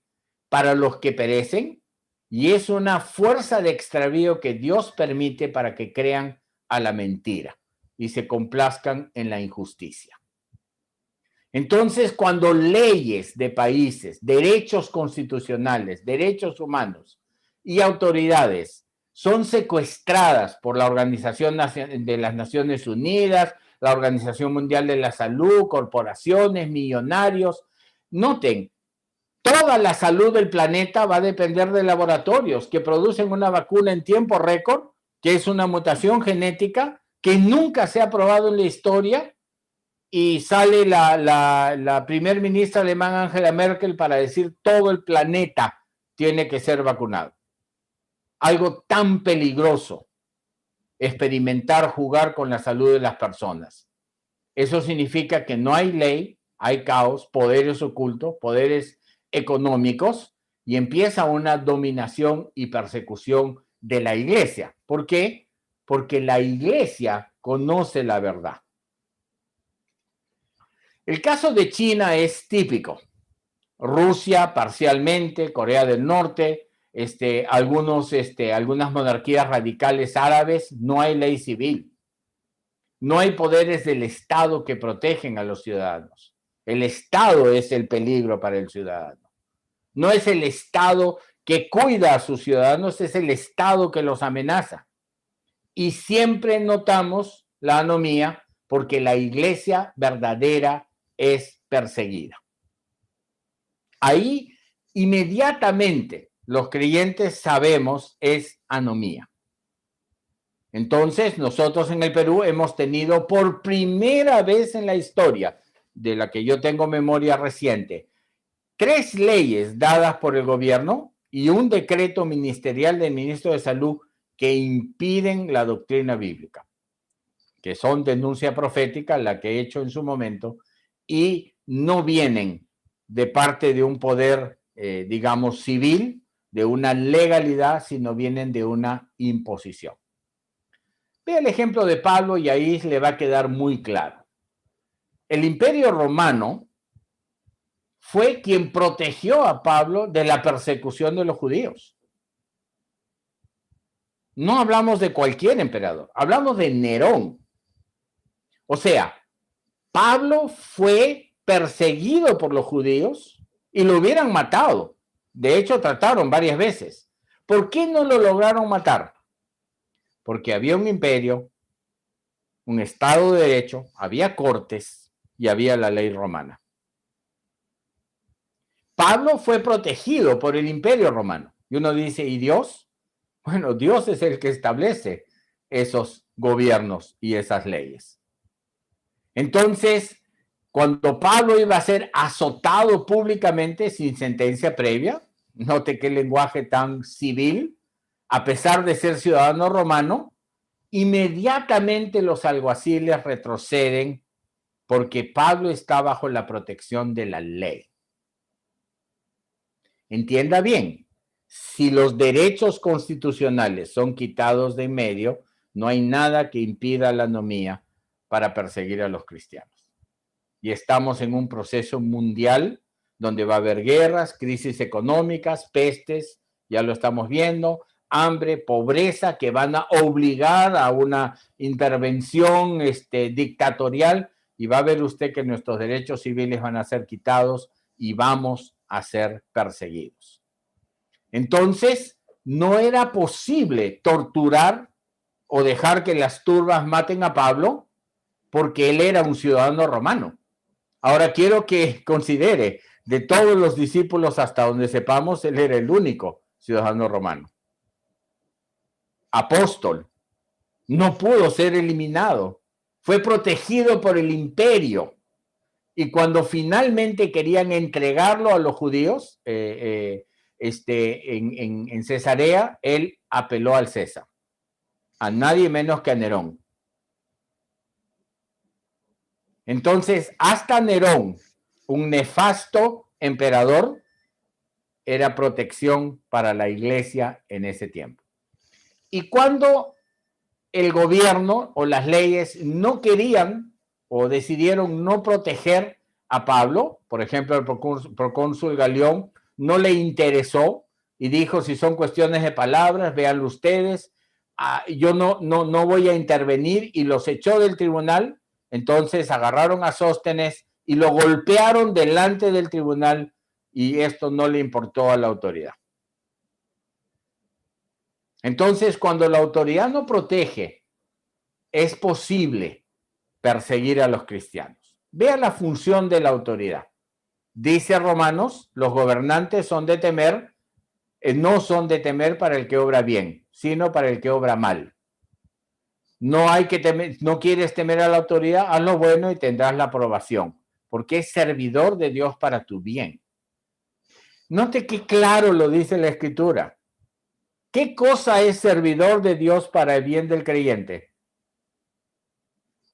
para los que perecen, y es una fuerza de extravío que Dios permite para que crean a la mentira y se complazcan en la injusticia. Entonces, cuando leyes de países, derechos constitucionales, derechos humanos y autoridades son secuestradas por la Organización de las Naciones Unidas, la Organización Mundial de la Salud, corporaciones, millonarios, noten, toda la salud del planeta va a depender de laboratorios que producen una vacuna en tiempo récord, que es una mutación genética que nunca se ha probado en la historia, y sale la primer ministra alemana Angela Merkel para decir todo el planeta tiene que ser vacunado. Algo tan peligroso, experimentar, jugar con la salud de las personas. Eso significa que no hay ley, hay caos, poderes ocultos, poderes económicos, y empieza una dominación y persecución de la iglesia. ¿Por qué? Porque la iglesia conoce la verdad. El caso de China es típico. Rusia parcialmente, Corea del Norte, algunas monarquías radicales árabes, no hay ley civil. No hay poderes del Estado que protegen a los ciudadanos. El Estado es el peligro para el ciudadano. No es el Estado que cuida a sus ciudadanos, es el Estado que los amenaza. Y siempre notamos la anomía porque la iglesia verdadera es perseguida. Ahí inmediatamente los creyentes sabemos es anomía. Entonces nosotros en el Perú hemos tenido por primera vez en la historia, de la que yo tengo memoria reciente, 3 leyes dadas por el gobierno y un decreto ministerial del ministro de Salud que impiden la doctrina bíblica, que son denuncia profética, la que he hecho en su momento, y no vienen de parte de un poder, digamos, civil, de una legalidad, sino vienen de una imposición. Ve el ejemplo de Pablo y ahí le va a quedar muy claro. El Imperio Romano fue quien protegió a Pablo de la persecución de los judíos. No hablamos de cualquier emperador, hablamos de Nerón. O sea, Pablo fue perseguido por los judíos y lo hubieran matado. De hecho, trataron varias veces. ¿Por qué no lo lograron matar? Porque había un imperio, un Estado de Derecho, había cortes y había la ley romana. Pablo fue protegido por el imperio romano. Y uno dice, ¿y Dios? Bueno, Dios es el que establece esos gobiernos y esas leyes. Entonces, cuando Pablo iba a ser azotado públicamente sin sentencia previa, note qué lenguaje tan civil, a pesar de ser ciudadano romano, inmediatamente los alguaciles retroceden porque Pablo está bajo la protección de la ley. Entienda bien, si los derechos constitucionales son quitados de en medio, no hay nada que impida la anomía para perseguir a los cristianos. Y estamos en un proceso mundial donde va a haber guerras, crisis económicas, pestes, ya lo estamos viendo, hambre, pobreza, que van a obligar a una intervención dictatorial, y va a ver usted que nuestros derechos civiles van a ser quitados y vamos a ser perseguidos. Entonces, no era posible torturar o dejar que las turbas maten a Pablo porque él era un ciudadano romano. Ahora quiero que considere, de todos los discípulos hasta donde sepamos, él era el único ciudadano romano. Apóstol, no pudo ser eliminado, fue protegido por el imperio. Y cuando finalmente querían entregarlo a los judíos en Cesarea, él apeló al César, a nadie menos que a Nerón. Entonces, hasta Nerón, un nefasto emperador, era protección para la iglesia en ese tiempo. Y cuando el gobierno o las leyes no querían o decidieron no proteger a Pablo, por ejemplo, el procónsul Galión no le interesó y dijo, si son cuestiones de palabras, véanlo ustedes, yo no voy a intervenir, y los echó del tribunal. Entonces agarraron a Sóstenes y lo golpearon delante del tribunal, y esto no le importó a la autoridad. Entonces, cuando la autoridad no protege, es posible perseguir a los cristianos. Vea la función de la autoridad. Dice Romanos, los gobernantes son de temer, no son de temer para el que obra bien, sino para el que obra mal. No hay que temer, no quieres temer a la autoridad, haz lo bueno y tendrás la aprobación, porque es servidor de Dios para tu bien. Note qué claro lo dice la Escritura. ¿Qué cosa es servidor de Dios para el bien del creyente?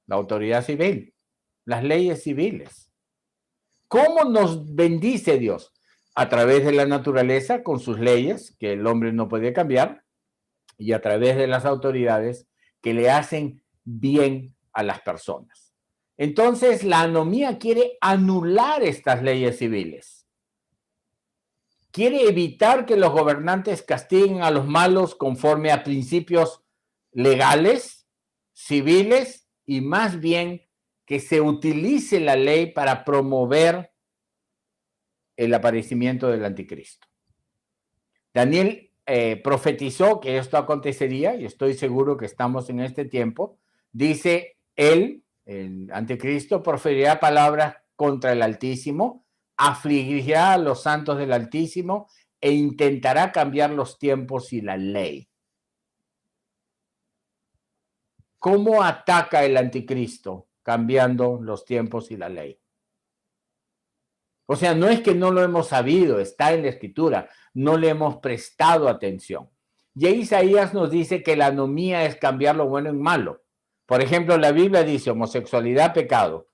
La autoridad civil, las leyes civiles. ¿Cómo nos bendice Dios? A través de la naturaleza, con sus leyes, que el hombre no puede cambiar, y a través de las autoridades que le hacen bien a las personas. Entonces, la anomía quiere anular estas leyes civiles. Quiere evitar que los gobernantes castiguen a los malos conforme a principios legales, civiles, y más bien que se utilice la ley para promover el aparecimiento del anticristo. Daniel profetizó que esto acontecería, y estoy seguro que estamos en este tiempo. Dice él, el anticristo, proferirá palabras contra el Altísimo, afligirá a los santos del Altísimo e intentará cambiar los tiempos y la ley. ¿Cómo ataca el anticristo? Cambiando los tiempos y la ley. O sea, no es que no lo hemos sabido, está en la Escritura, no le hemos prestado atención. Y Isaías nos dice que la anomía es cambiar lo bueno en malo. Por ejemplo, la Biblia dice homosexualidad, pecado.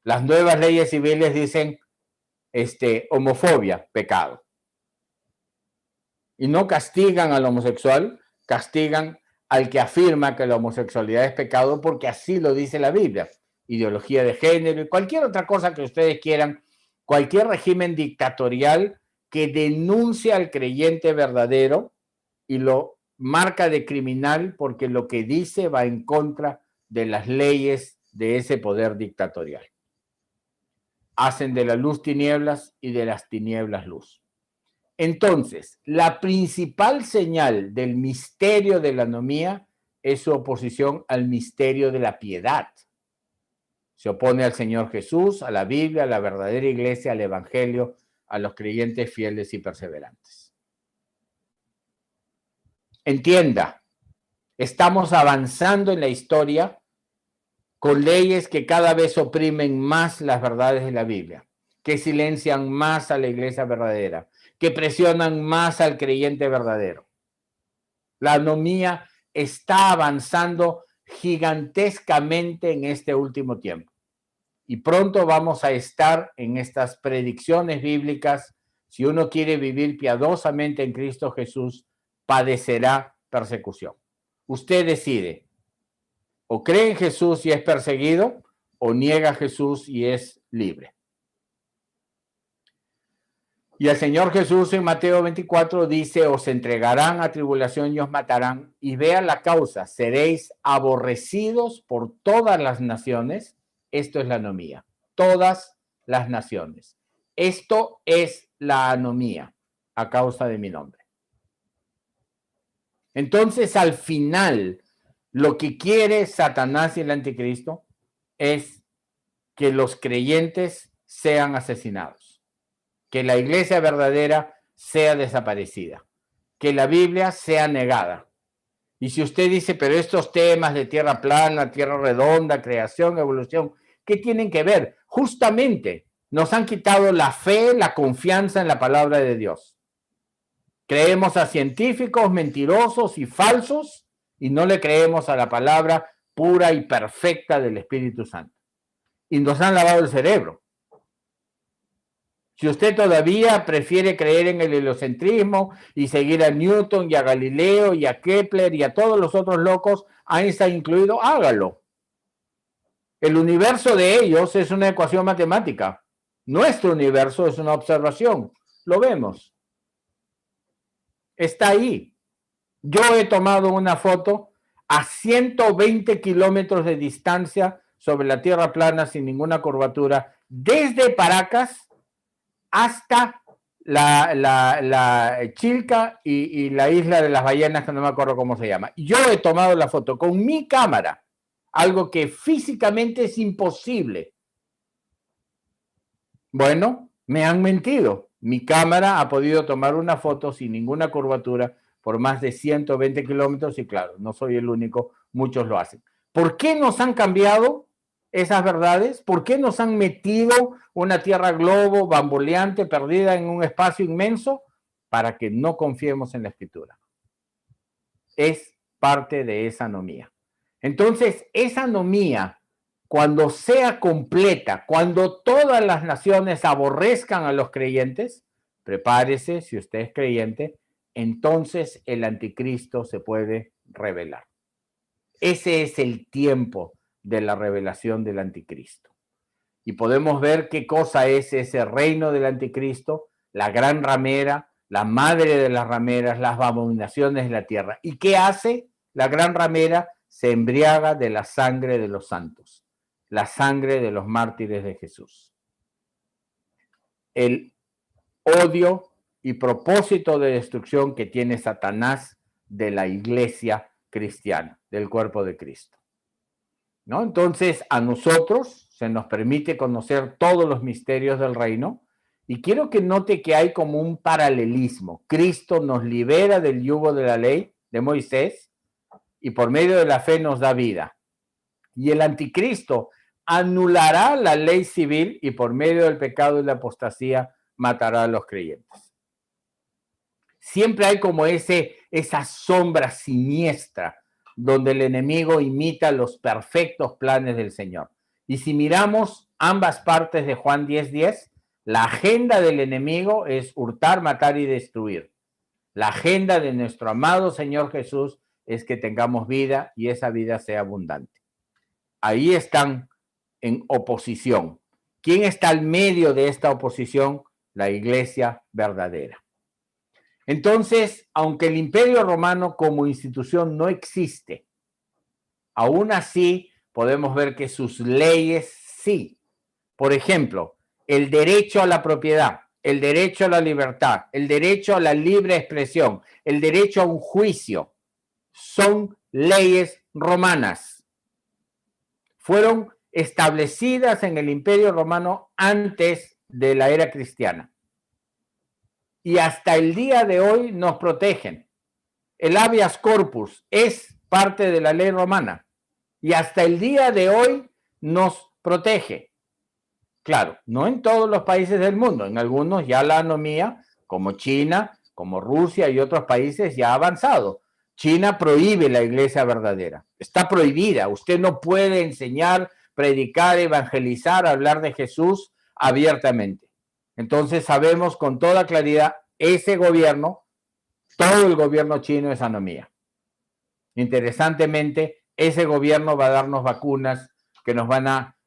Las nuevas leyes civiles dicen homofobia, pecado. Y no castigan al homosexual, castigan al que afirma que la homosexualidad es pecado, porque así lo dice la Biblia. Ideología de género y cualquier otra cosa que ustedes quieran cualquier régimen dictatorial que denuncia al creyente verdadero y lo marca de criminal porque lo que dice va en contra de las leyes de ese poder dictatorial. Hacen de la luz tinieblas y de las tinieblas luz. Entonces, la principal señal del misterio de la anomía es su oposición al misterio de la piedad. Se opone al Señor Jesús, a la Biblia, a la verdadera iglesia, al Evangelio, a los creyentes fieles y perseverantes. Entienda, estamos avanzando en la historia con leyes que cada vez oprimen más las verdades de la Biblia, que silencian más a la iglesia verdadera, que presionan más al creyente verdadero. La anomía está avanzando gigantescamente en este último tiempo. Y pronto vamos a estar en estas predicciones bíblicas. Si uno quiere vivir piadosamente en Cristo Jesús, padecerá persecución. Usted decide, o cree en Jesús y es perseguido, o niega a Jesús y es libre. Y el Señor Jesús en Mateo 24 dice, os entregarán a tribulación y os matarán, y vean la causa, seréis aborrecidos por todas las naciones. Esto es la anomía, todas las naciones. Esto es la anomía a causa de mi nombre. Entonces, al final, lo que quiere Satanás y el anticristo es que los creyentes sean asesinados, que la iglesia verdadera sea desaparecida, que la Biblia sea negada. Y si usted dice, pero estos temas de tierra plana, tierra redonda, creación, evolución, ¿qué tienen que ver? Justamente nos han quitado la fe, la confianza en la palabra de Dios. Creemos a científicos mentirosos y falsos y no le creemos a la palabra pura y perfecta del Espíritu Santo. Y nos han lavado el cerebro. Si usted todavía prefiere creer en el heliocentrismo y seguir a Newton y a Galileo y a Kepler y a todos los otros locos, Einstein incluido, hágalo. El universo de ellos es una ecuación matemática. Nuestro universo es una observación. Lo vemos. Está ahí. Yo he tomado una foto a 120 kilómetros de distancia sobre la Tierra plana sin ninguna curvatura, desde Paracas hasta la Chilca y la isla de las ballenas, que no me acuerdo cómo se llama. Yo he tomado la foto con mi cámara, algo que físicamente es imposible. Bueno, me han mentido. Mi cámara ha podido tomar una foto sin ninguna curvatura por más de 120 kilómetros y claro, no soy el único, muchos lo hacen. ¿Por qué nos han cambiado esas verdades? ¿Por qué nos han metido una tierra globo bamboleante perdida en un espacio inmenso? Para que no confiemos en la escritura. Es parte de esa anomía. Entonces, esa anomía, cuando sea completa, cuando todas las naciones aborrezcan a los creyentes, prepárese, si usted es creyente, entonces el anticristo se puede revelar. Ese es el tiempo de la revelación del anticristo. Y podemos ver qué cosa es ese reino del anticristo, la gran ramera, la madre de las rameras, las abominaciones de la tierra. ¿Y qué hace la gran ramera? Se embriaga de la sangre de los santos, la sangre de los mártires de Jesús. El odio y propósito de destrucción que tiene Satanás de la iglesia cristiana, del cuerpo de Cristo, ¿no? Entonces, a nosotros se nos permite conocer todos los misterios del reino y quiero que note que hay como un paralelismo. Cristo nos libera del yugo de la ley de Moisés y por medio de la fe nos da vida. Y el anticristo anulará la ley civil y por medio del pecado y la apostasía matará a los creyentes. Siempre hay como esa sombra siniestra donde el enemigo imita los perfectos planes del Señor. Y si miramos ambas partes de Juan 10:10, la agenda del enemigo es hurtar, matar y destruir. La agenda de nuestro amado Señor Jesús es que tengamos vida y esa vida sea abundante. Ahí están en oposición. ¿Quién está al medio de esta oposición? La iglesia verdadera. Entonces, aunque el Imperio Romano como institución no existe, aún así podemos ver que sus leyes sí. Por ejemplo, el derecho a la propiedad, el derecho a la libertad, el derecho a la libre expresión, el derecho a un juicio, son leyes romanas. Fueron establecidas en el Imperio Romano antes de la era cristiana. Y hasta el día de hoy nos protegen. El habeas corpus es parte de la ley romana y hasta el día de hoy nos protege. Claro, no en todos los países del mundo, en algunos ya la anomía, como China, como Rusia y otros países ya ha avanzado. China prohíbe la iglesia verdadera, está prohibida, usted no puede enseñar, predicar, evangelizar, hablar de Jesús abiertamente. Entonces sabemos con toda claridad, ese gobierno, todo el gobierno chino es anomía. Interesantemente, ese gobierno va a darnos vacunas que nos van a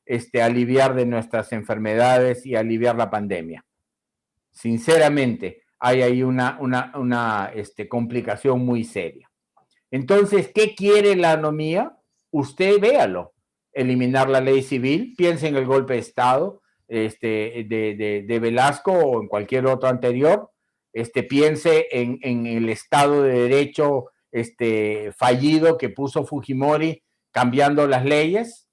aliviar de nuestras enfermedades y aliviar la pandemia. Sinceramente, hay ahí una complicación muy seria. Entonces, ¿qué quiere la anomía? Usted véalo. Eliminar la ley civil, piense en el golpe de Estado de Velasco o en cualquier otro anterior, piense en el Estado de Derecho fallido que puso Fujimori cambiando las leyes.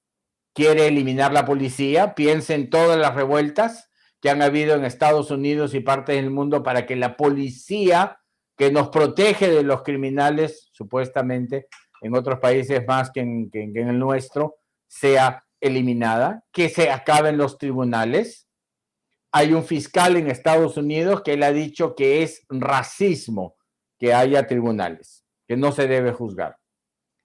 Quiere eliminar la policía, piense en todas las revueltas que han habido en Estados Unidos y partes del mundo para que la policía que nos protege de los criminales, supuestamente, en otros países más que en el nuestro, sea eliminada, que se acaben los tribunales. Hay un fiscal en Estados Unidos que él ha dicho que es racismo que haya tribunales, que no se debe juzgar.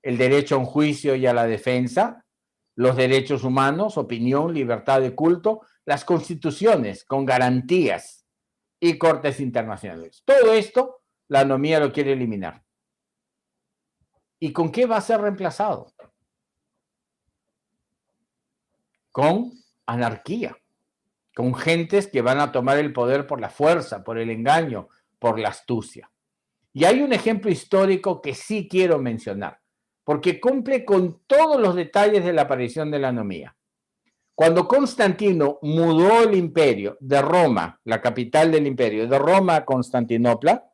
El derecho a un juicio y a la defensa, los derechos humanos, opinión, libertad de culto, las constituciones con garantías y cortes internacionales. Todo esto, la anomía lo quiere eliminar. ¿Y con qué va a ser reemplazado? Con anarquía, con gentes que van a tomar el poder por la fuerza, por el engaño, por la astucia. Y hay un ejemplo histórico que sí quiero mencionar, porque cumple con todos los detalles de la aparición de la anomía. Cuando Constantino mudó el imperio de Roma, la capital del imperio, de Roma a Constantinopla,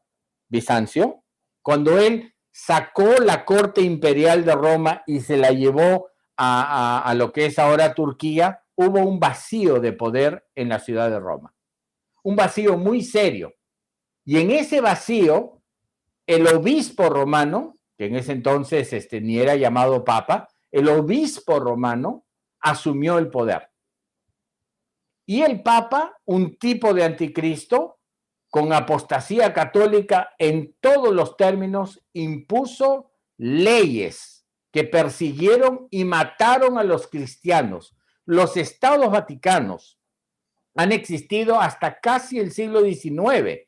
Bizancio, cuando él sacó la corte imperial de Roma y se la llevó a lo que es ahora Turquía, hubo un vacío de poder en la ciudad de Roma. Un vacío muy serio. Y en ese vacío, el obispo romano, que en ese entonces ni era llamado papa, el obispo romano asumió el poder. Y el papa, un tipo de anticristo, con apostasía católica en todos los términos, impuso leyes que persiguieron y mataron a los cristianos. Los estados vaticanos han existido hasta casi el siglo XIX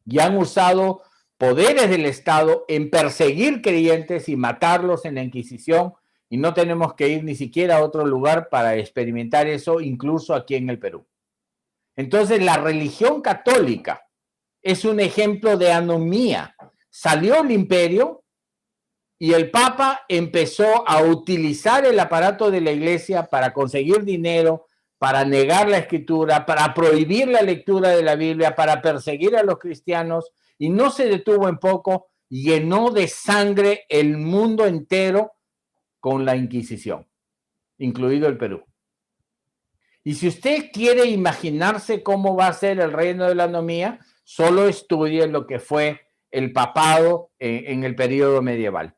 y han usado poderes del Estado en perseguir creyentes y matarlos en la Inquisición, y no tenemos que ir ni siquiera a otro lugar para experimentar eso, incluso aquí en el Perú. Entonces, la religión católica es un ejemplo de anomía. Salió el imperio y el Papa empezó a utilizar el aparato de la iglesia para conseguir dinero, para negar la escritura, para prohibir la lectura de la Biblia, para perseguir a los cristianos, y no se detuvo en poco, llenó de sangre el mundo entero con la Inquisición, incluido el Perú. Y si usted quiere imaginarse cómo va a ser el reino de la anomía, solo estudie lo que fue el papado en el periodo medieval.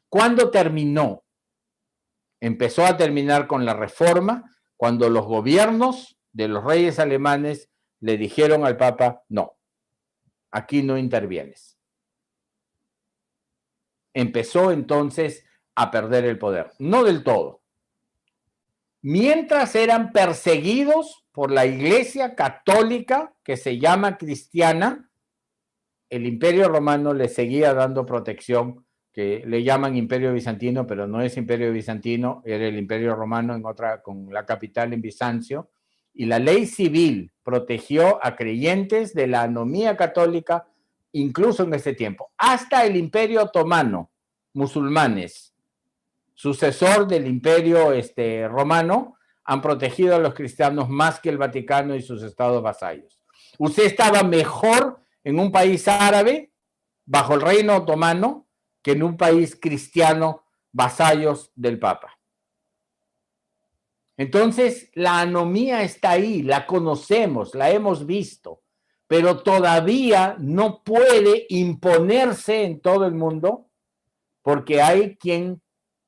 ¿Cuándo terminó? Empezó a terminar con la Reforma, cuando los gobiernos de los reyes alemanes le dijeron al Papa, no, aquí no intervienes. Empezó entonces a perder el poder, no del todo. Mientras eran perseguidos por la Iglesia Católica, que se llama cristiana, el Imperio Romano les seguía dando protección que le llaman Imperio Bizantino, pero no es Imperio Bizantino, era el Imperio Romano con la capital en Bizancio, y la ley civil protegió a creyentes de la anomía católica incluso en ese tiempo, hasta el Imperio Otomano, musulmanes, sucesor del Imperio Romano, han protegido a los cristianos más que el Vaticano y sus estados vasallos. Usted estaba mejor en un país árabe, bajo el reino otomano, que en un país cristiano, vasallos del Papa. Entonces, la anomía está ahí, la conocemos, la hemos visto, pero todavía no puede imponerse en todo el mundo porque hay quien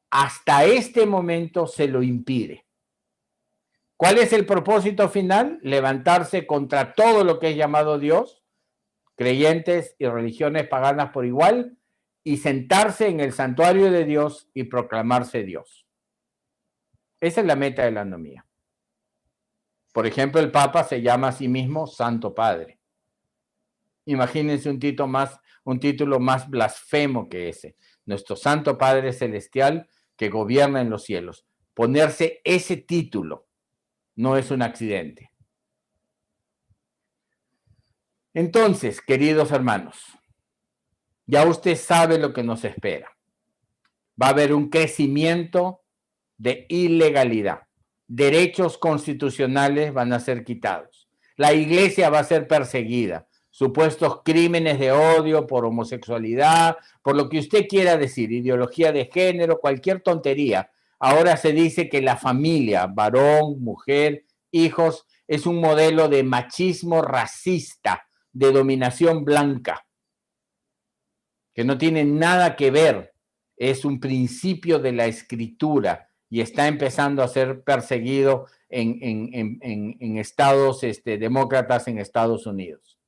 hasta este momento se lo impide. ¿Cuál es el propósito final? Levantarse contra todo lo que es llamado Dios, creyentes y religiones paganas por igual, y sentarse en el santuario de Dios y proclamarse Dios. Esa es la meta de la anomía. Por ejemplo, el Papa se llama a sí mismo Santo Padre. Imagínense un título más blasfemo que ese. Nuestro Santo Padre Celestial que gobierna en los cielos. Ponerse ese título no es un accidente. Entonces, queridos hermanos, ya usted sabe lo que nos espera. Va a haber un crecimiento de ilegalidad. Derechos constitucionales van a ser quitados. La iglesia va a ser perseguida. Supuestos crímenes de odio por homosexualidad, por lo que usted quiera decir, ideología de género, cualquier tontería. Ahora se dice que la familia, varón, mujer, hijos, es un modelo de machismo racista, de dominación blanca, que no tiene nada que ver, es un principio de la escritura y está empezando a ser perseguido en estados demócratas en Estados Unidos.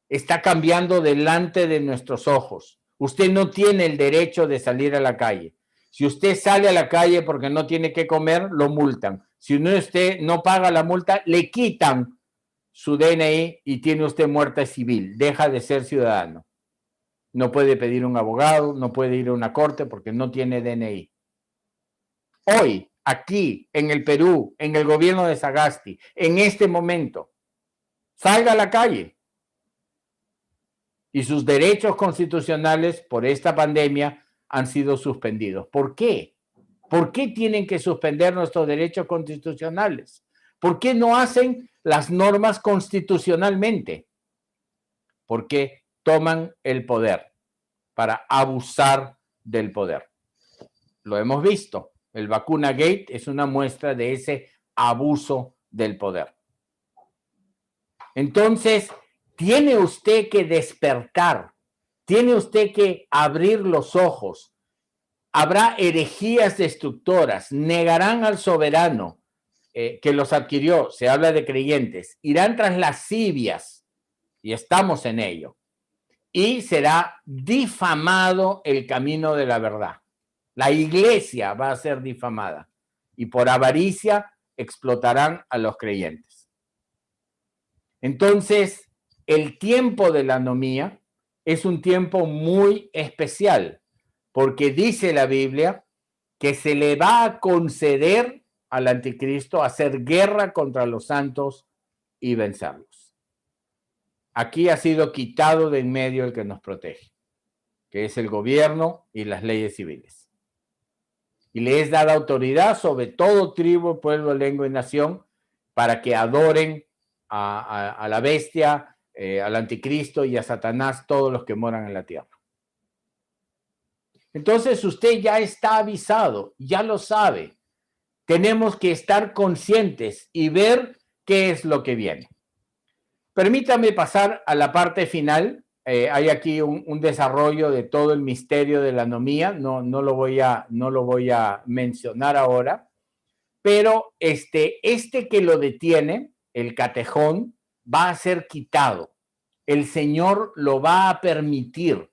Está cambiando delante de nuestros ojos. Usted no tiene el derecho de salir a la calle. Si usted sale a la calle porque no tiene que comer, lo multan. Si usted no paga la multa, le quitan su DNI y tiene usted muerte civil. Deja de ser ciudadano. No puede pedir un abogado, no puede ir a una corte porque no tiene DNI. Hoy, aquí, en el Perú, en el gobierno de Sagasti, en este momento, salga a la calle. Y sus derechos constitucionales por esta pandemia han sido suspendidos. ¿Por qué? ¿Por qué tienen que suspender nuestros derechos constitucionales? ¿Por qué no hacen las normas constitucionalmente? Porque toman el poder para abusar del poder. Lo hemos visto. El Vacuna Gate es una muestra de ese abuso del poder. Entonces, tiene usted que despertar, tiene usted que abrir los ojos. Habrá herejías destructoras, negarán al soberano que los adquirió, se habla de creyentes, irán tras lascivias, y estamos en ello, y será difamado el camino de la verdad. La iglesia va a ser difamada, y por avaricia explotarán a los creyentes. Entonces, el tiempo de la anomía es un tiempo muy especial, porque dice la Biblia que se le va a conceder al anticristo hacer guerra contra los santos y vencerlos. Aquí ha sido quitado de en medio el que nos protege, que es el gobierno y las leyes civiles. Y le es dada autoridad sobre todo tribu, pueblo, lengua y nación para que adoren a la bestia, al anticristo y a Satanás, todos los que moran en la tierra. Entonces usted ya está avisado, ya lo sabe. Tenemos que estar conscientes y ver qué es lo que viene. Permítame pasar a la parte final. Hay aquí un desarrollo de todo el misterio de la anomía. No lo voy a mencionar ahora. Pero este que lo detiene, el catejón, va a ser quitado. El Señor lo va a permitir.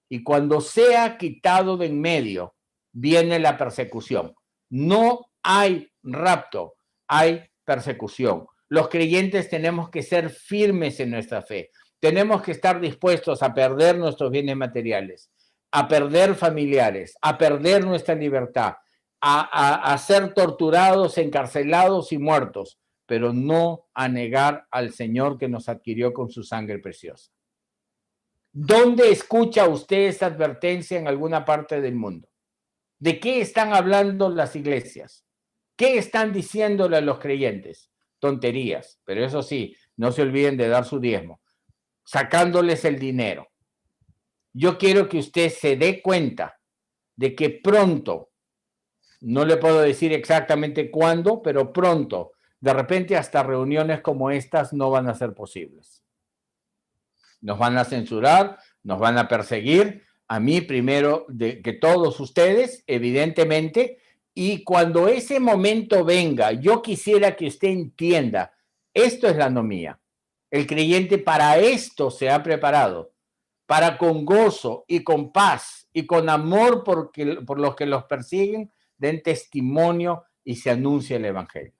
Y cuando sea quitado de en medio, viene la persecución. No hay rapto, hay persecución. Los creyentes tenemos que ser firmes en nuestra fe. Tenemos que estar dispuestos a perder nuestros bienes materiales. a perder familiares, a perder nuestra libertad, a ser torturados, encarcelados y muertos, pero no a negar al Señor que nos adquirió con su sangre preciosa. ¿Dónde escucha usted esa advertencia en alguna parte del mundo? ¿De qué están hablando las iglesias? ¿Qué están diciéndole a los creyentes? Tonterías, pero eso sí, no se olviden de dar su diezmo, sacándoles el dinero. Yo quiero que usted se dé cuenta de que pronto, no le puedo decir exactamente cuándo, pero pronto, de repente hasta reuniones como estas no van a ser posibles. Nos van a censurar, nos van a perseguir, a mí primero que todos ustedes, evidentemente, y cuando ese momento venga, yo quisiera que usted entienda, esto es la anomía. El creyente para esto se ha preparado, para con gozo y con paz y con amor por los que los persiguen, den testimonio y se anuncie el evangelio.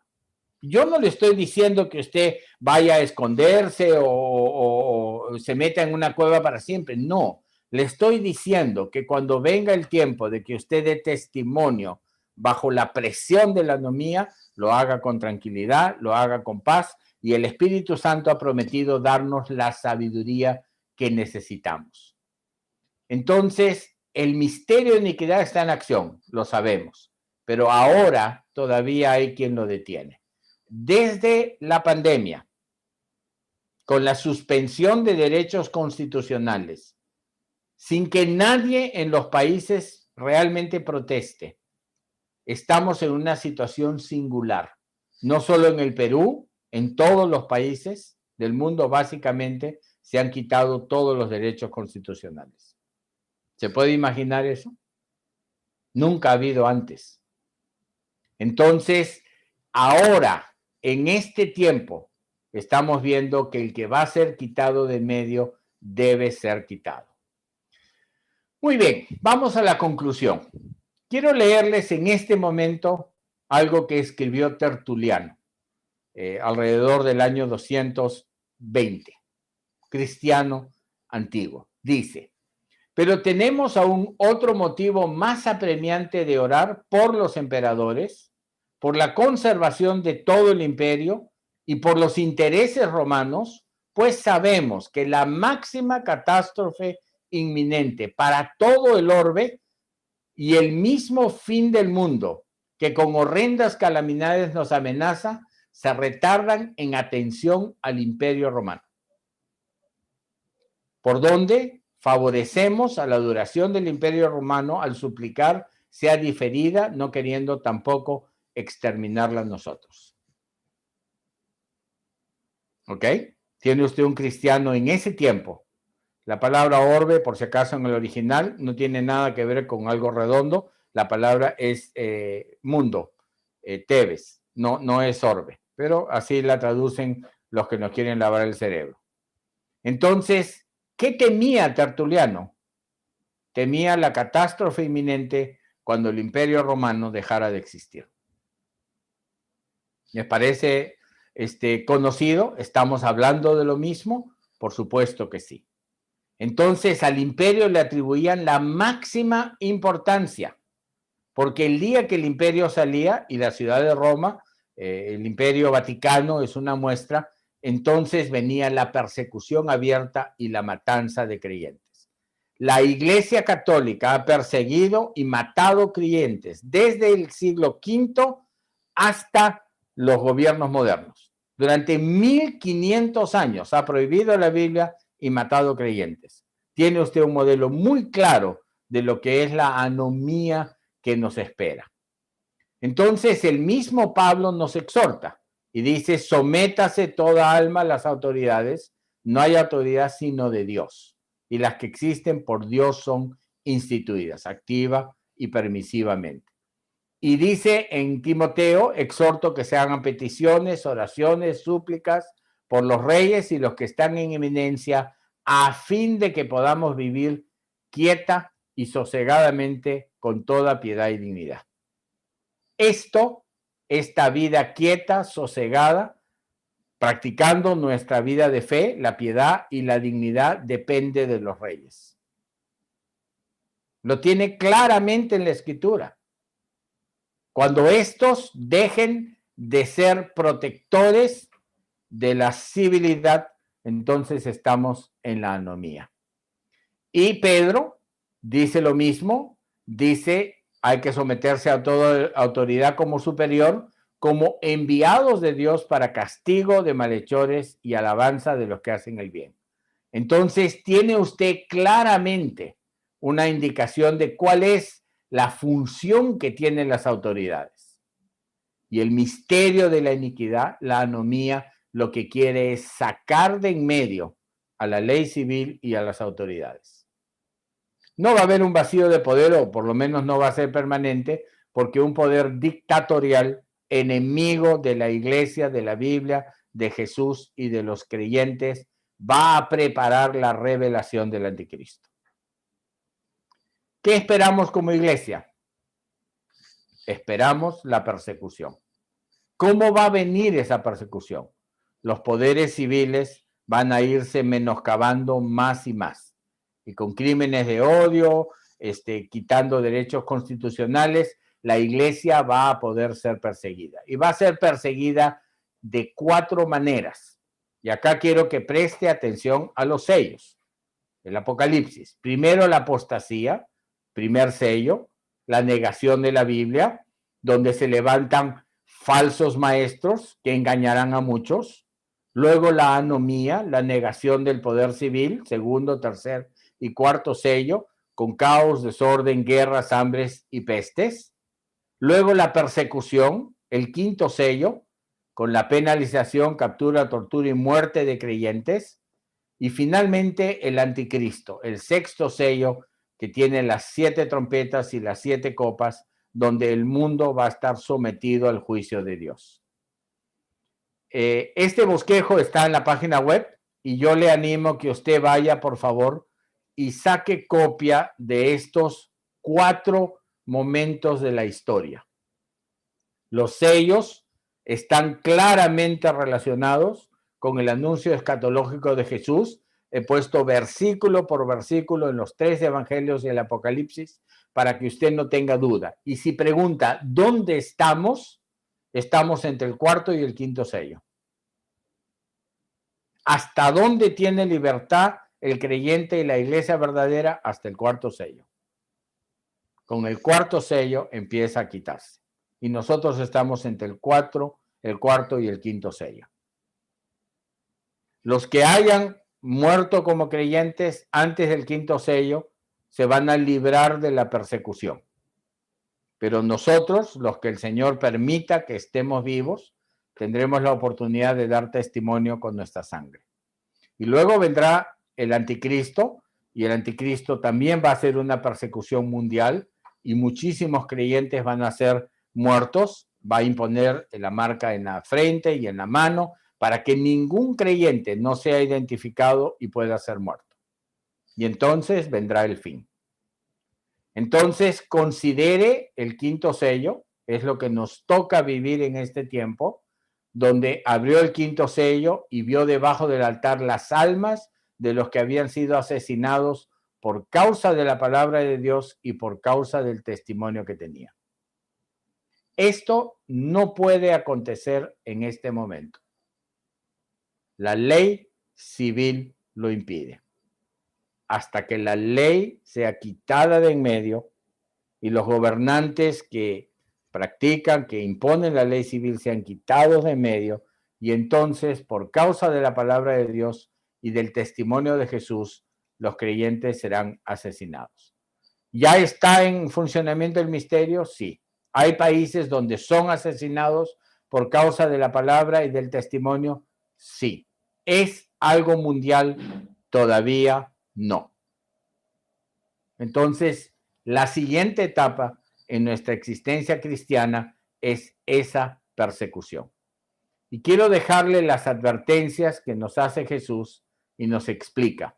Yo no le estoy diciendo que usted vaya a esconderse o se meta en una cueva para siempre. No, le estoy diciendo que cuando venga el tiempo de que usted dé testimonio bajo la presión de la anomía, lo haga con tranquilidad, lo haga con paz, y el Espíritu Santo ha prometido darnos la sabiduría que necesitamos. Entonces, el misterio de iniquidad está en acción, lo sabemos, pero ahora todavía hay quien lo detiene. Desde la pandemia, con la suspensión de derechos constitucionales, sin que nadie en los países realmente proteste, estamos en una situación singular, no solo en el Perú, en todos los países del mundo básicamente se han quitado todos los derechos constitucionales. ¿Se puede imaginar eso? Nunca ha habido antes. Entonces, ahora, en este tiempo, estamos viendo que el que va a ser quitado de medio debe ser quitado. Muy bien, vamos a la conclusión. Quiero leerles en este momento algo que escribió Tertuliano, alrededor del año 220, cristiano antiguo. Dice: pero tenemos aún otro motivo más apremiante de orar por los emperadores, por la conservación de todo el imperio y por los intereses romanos, pues sabemos que la máxima catástrofe inminente para todo el orbe y el mismo fin del mundo, que con horrendas calamidades nos amenaza, se retardan en atención al imperio romano. ¿Por dónde? Favorecemos a la duración del imperio romano al suplicar sea diferida, no queriendo tampoco exterminarla nosotros. ¿Ok? Tiene usted un cristiano en ese tiempo. La palabra orbe, por si acaso en el original, no tiene nada que ver con algo redondo. La palabra es mundo, Tebes, no es orbe, pero así la traducen los que nos quieren lavar el cerebro. Entonces, ¿qué temía Tertuliano? Temía la catástrofe inminente cuando el imperio romano dejara de existir. ¿Les parece conocido? ¿Estamos hablando de lo mismo? Por supuesto que sí. Entonces al imperio le atribuían la máxima importancia, porque el día que el imperio salía, y la ciudad de Roma, el imperio vaticano es una muestra, entonces venía la persecución abierta y la matanza de creyentes. La Iglesia Católica ha perseguido y matado creyentes desde el siglo V hasta los gobiernos modernos. Durante 1500 años ha prohibido la Biblia y matado creyentes. Tiene usted un modelo muy claro de lo que es la anomía que nos espera. Entonces el mismo Pablo nos exhorta y dice: sométase toda alma a las autoridades, no hay autoridad sino de Dios, y las que existen por Dios son instituidas, activa y permisivamente. Y dice en Timoteo: exhorto que se hagan peticiones, oraciones, súplicas por los reyes y los que están en eminencia, a fin de que podamos vivir quieta y sosegadamente con toda piedad y dignidad. Esta vida quieta, sosegada, practicando nuestra vida de fe, la piedad y la dignidad, depende de los reyes. Lo tiene claramente en la Escritura. Cuando estos dejen de ser protectores de la civilidad, entonces estamos en la anomía. Y Pedro dice lo mismo, dice hay que someterse a toda autoridad como superior, como enviados de Dios para castigo de malhechores y alabanza de los que hacen el bien. Entonces tiene usted claramente una indicación de cuál es la función que tienen las autoridades. Y el misterio de la iniquidad, la anomía, lo que quiere es sacar de en medio a la ley civil y a las autoridades. No va a haber un vacío de poder, o por lo menos no va a ser permanente, porque un poder dictatorial, enemigo de la iglesia, de la Biblia, de Jesús y de los creyentes, va a preparar la revelación del anticristo. ¿Qué esperamos como iglesia? Esperamos la persecución. ¿Cómo va a venir esa persecución? Los poderes civiles van a irse menoscabando más y más, y con crímenes de odio, quitando derechos constitucionales, la iglesia va a poder ser perseguida. Y va a ser perseguida de 4 maneras. Y acá quiero que preste atención a los sellos. El Apocalipsis. Primero la apostasía, primer sello, la negación de la Biblia, donde se levantan falsos maestros que engañarán a muchos. Luego la anomía, la negación del poder civil, segundo, tercer y cuarto sello, con caos, desorden, guerras, hambres y pestes. Luego la persecución, el quinto sello, con la penalización, captura, tortura y muerte de creyentes. Y finalmente el anticristo, el sexto sello, que tiene las 7 trompetas y las 7 copas, donde el mundo va a estar sometido al juicio de Dios. Este bosquejo está en la página web y yo le animo que usted vaya, por favor, y saque copia de estos 4 momentos de la historia. Los sellos están claramente relacionados con el anuncio escatológico de Jesús. He puesto versículo por versículo en los 3 evangelios y el Apocalipsis para que usted no tenga duda. Y si pregunta, ¿dónde estamos? Estamos entre el cuarto y el quinto sello. ¿Hasta dónde tiene libertad el creyente y la iglesia verdadera? Hasta el cuarto sello. Con el cuarto sello empieza a quitarse. Y nosotros estamos entre el cuarto y el quinto sello. Los que hayan muerto como creyentes antes del quinto sello se van a librar de la persecución. Pero nosotros, los que el Señor permita que estemos vivos, tendremos la oportunidad de dar testimonio con nuestra sangre. Y luego vendrá el anticristo, y el anticristo también va a ser una persecución mundial, y muchísimos creyentes van a ser muertos, va a imponer la marca en la frente y en la mano, para que ningún creyente no sea identificado y pueda ser muerto. Y entonces vendrá el fin. Entonces, considere el quinto sello, es lo que nos toca vivir en este tiempo, donde abrió el quinto sello y vio debajo del altar las almas de los que habían sido asesinados por causa de la palabra de Dios y por causa del testimonio que tenía. Esto no puede acontecer en este momento. La ley civil lo impide. Hasta que la ley sea quitada de en medio y los gobernantes que practican, que imponen la ley civil sean quitados de en medio, y entonces, por causa de la palabra de Dios y del testimonio de Jesús, los creyentes serán asesinados. ¿Ya está en funcionamiento el misterio? Sí. ¿Hay países donde son asesinados por causa de la palabra y del testimonio? Sí. ¿Es algo mundial? Todavía no. Entonces, la siguiente etapa en nuestra existencia cristiana es esa persecución. Y quiero dejarle las advertencias que nos hace Jesús y nos explica.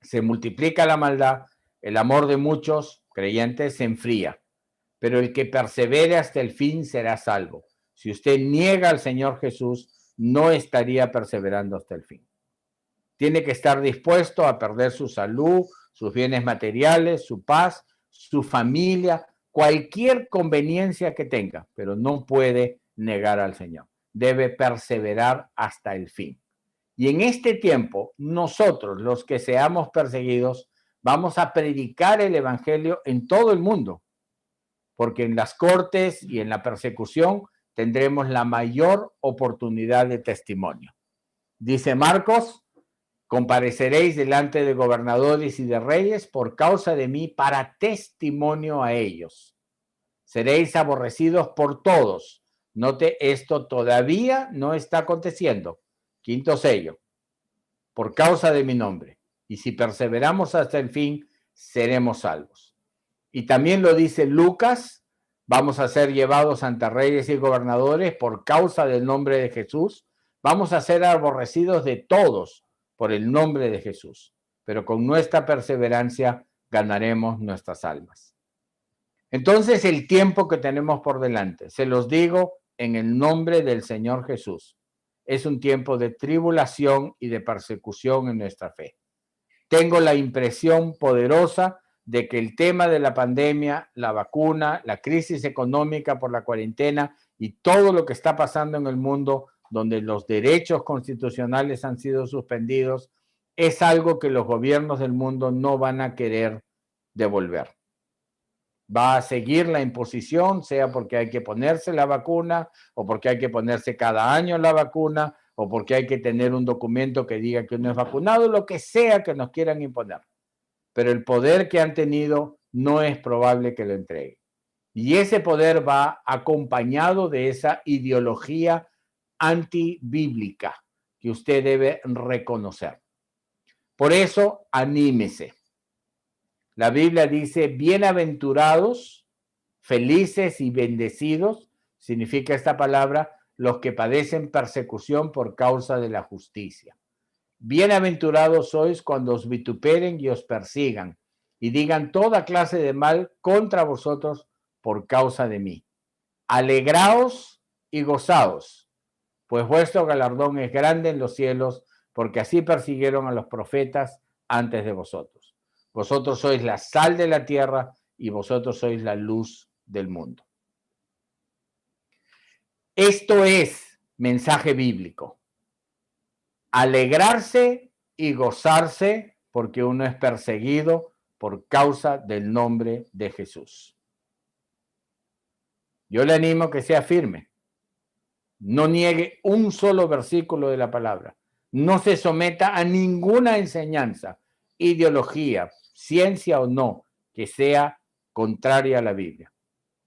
Se multiplica la maldad, el amor de muchos creyentes se enfría, pero el que persevere hasta el fin será salvo. Si usted niega al Señor Jesús, no estaría perseverando hasta el fin. Tiene que estar dispuesto a perder su salud, sus bienes materiales, su paz, su familia, cualquier conveniencia que tenga, pero no puede negar al Señor. Debe perseverar hasta el fin. Y en este tiempo, nosotros, los que seamos perseguidos, vamos a predicar el evangelio en todo el mundo, porque en las cortes y en la persecución tendremos la mayor oportunidad de testimonio. Dice Marcos: compareceréis delante de gobernadores y de reyes por causa de mí para testimonio a ellos. Seréis aborrecidos por todos. Note, esto todavía no está aconteciendo. Quinto sello: por causa de mi nombre. Y si perseveramos hasta el fin, seremos salvos. Y también lo dice Lucas: vamos a ser llevados ante reyes y gobernadores por causa del nombre de Jesús. Vamos a ser aborrecidos de todos por el nombre de Jesús. Pero con nuestra perseverancia ganaremos nuestras almas. Entonces, el tiempo que tenemos por delante, se los digo en el nombre del Señor Jesús, es un tiempo de tribulación y de persecución en nuestra fe. Tengo la impresión poderosa de que el tema de la pandemia, la vacuna, la crisis económica por la cuarentena y todo lo que está pasando en el mundo, donde los derechos constitucionales han sido suspendidos, es algo que los gobiernos del mundo no van a querer devolver. Va a seguir la imposición, sea porque hay que ponerse la vacuna o porque hay que ponerse cada año la vacuna o porque hay que tener un documento que diga que uno es vacunado, lo que sea que nos quieran imponer. Pero el poder que han tenido no es probable que lo entreguen. Y ese poder va acompañado de esa ideología antibíblica que usted debe reconocer. Por eso, anímese. La Biblia dice: bienaventurados, felices y bendecidos, significa esta palabra, los que padecen persecución por causa de la justicia. Bienaventurados sois cuando os vituperen y os persigan y digan toda clase de mal contra vosotros por causa de mí. Alegraos y gozaos, pues vuestro galardón es grande en los cielos, porque así persiguieron a los profetas antes de vosotros. Vosotros sois la sal de la tierra y vosotros sois la luz del mundo. Esto es mensaje bíblico. Alegrarse y gozarse porque uno es perseguido por causa del nombre de Jesús. Yo le animo a que sea firme. No niegue un solo versículo de la palabra. No se someta a ninguna enseñanza, ideología, ciencia o no, que sea contraria a la Biblia.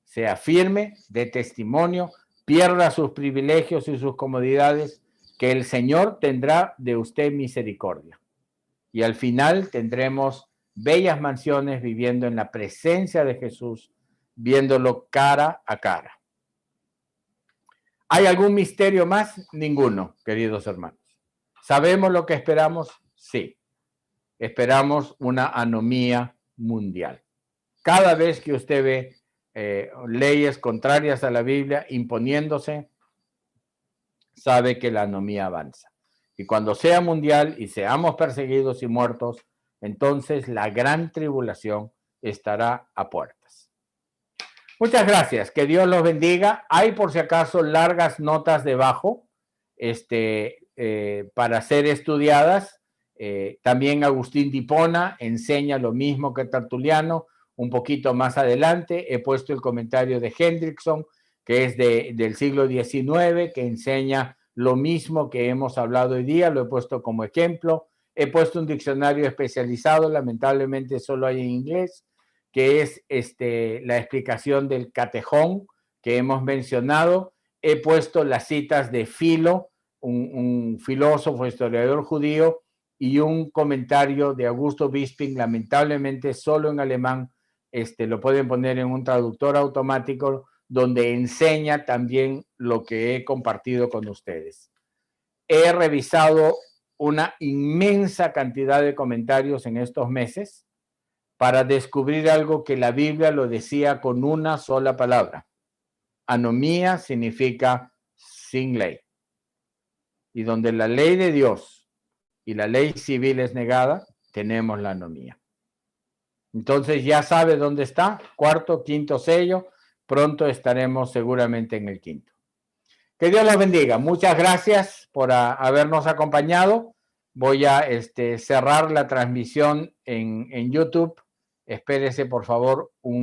Sea firme, dé testimonio, pierda sus privilegios y sus comodidades, que el Señor tendrá de usted misericordia. Y al final tendremos bellas mansiones viviendo en la presencia de Jesús, viéndolo cara a cara. ¿Hay algún misterio más? Ninguno, queridos hermanos. ¿Sabemos lo que esperamos? Sí. Esperamos una anomía mundial. Cada vez que usted ve leyes contrarias a la Biblia imponiéndose, sabe que la anomía avanza. Y cuando sea mundial y seamos perseguidos y muertos, entonces la gran tribulación estará a puertas. Muchas gracias, que Dios los bendiga. Hay por si acaso largas notas debajo para ser estudiadas. También Agustín de Hipona enseña lo mismo que Tertuliano. Un poquito más adelante he puesto el comentario de Hendrickson, que es del siglo XIX, que enseña lo mismo que hemos hablado hoy día. Lo he puesto como ejemplo. He puesto un diccionario especializado, lamentablemente solo hay en inglés, que es la explicación del Catejón que hemos mencionado. He puesto las citas de Filo, un filósofo, historiador judío, y un comentario de Augusto Bisping, lamentablemente solo en alemán. Lo pueden poner en un traductor automático, donde enseña también lo que he compartido con ustedes. He revisado una inmensa cantidad de comentarios en estos meses para descubrir algo que la Biblia lo decía con una sola palabra. Anomía significa sin ley. Y donde la ley de Dios y la ley civil es negada, tenemos la anomía. Entonces ya sabe dónde está, cuarto, quinto sello. Pronto estaremos seguramente en el quinto. Que Dios los bendiga. Muchas gracias por habernos acompañado. Voy a cerrar la transmisión en YouTube. Espérese, por favor, un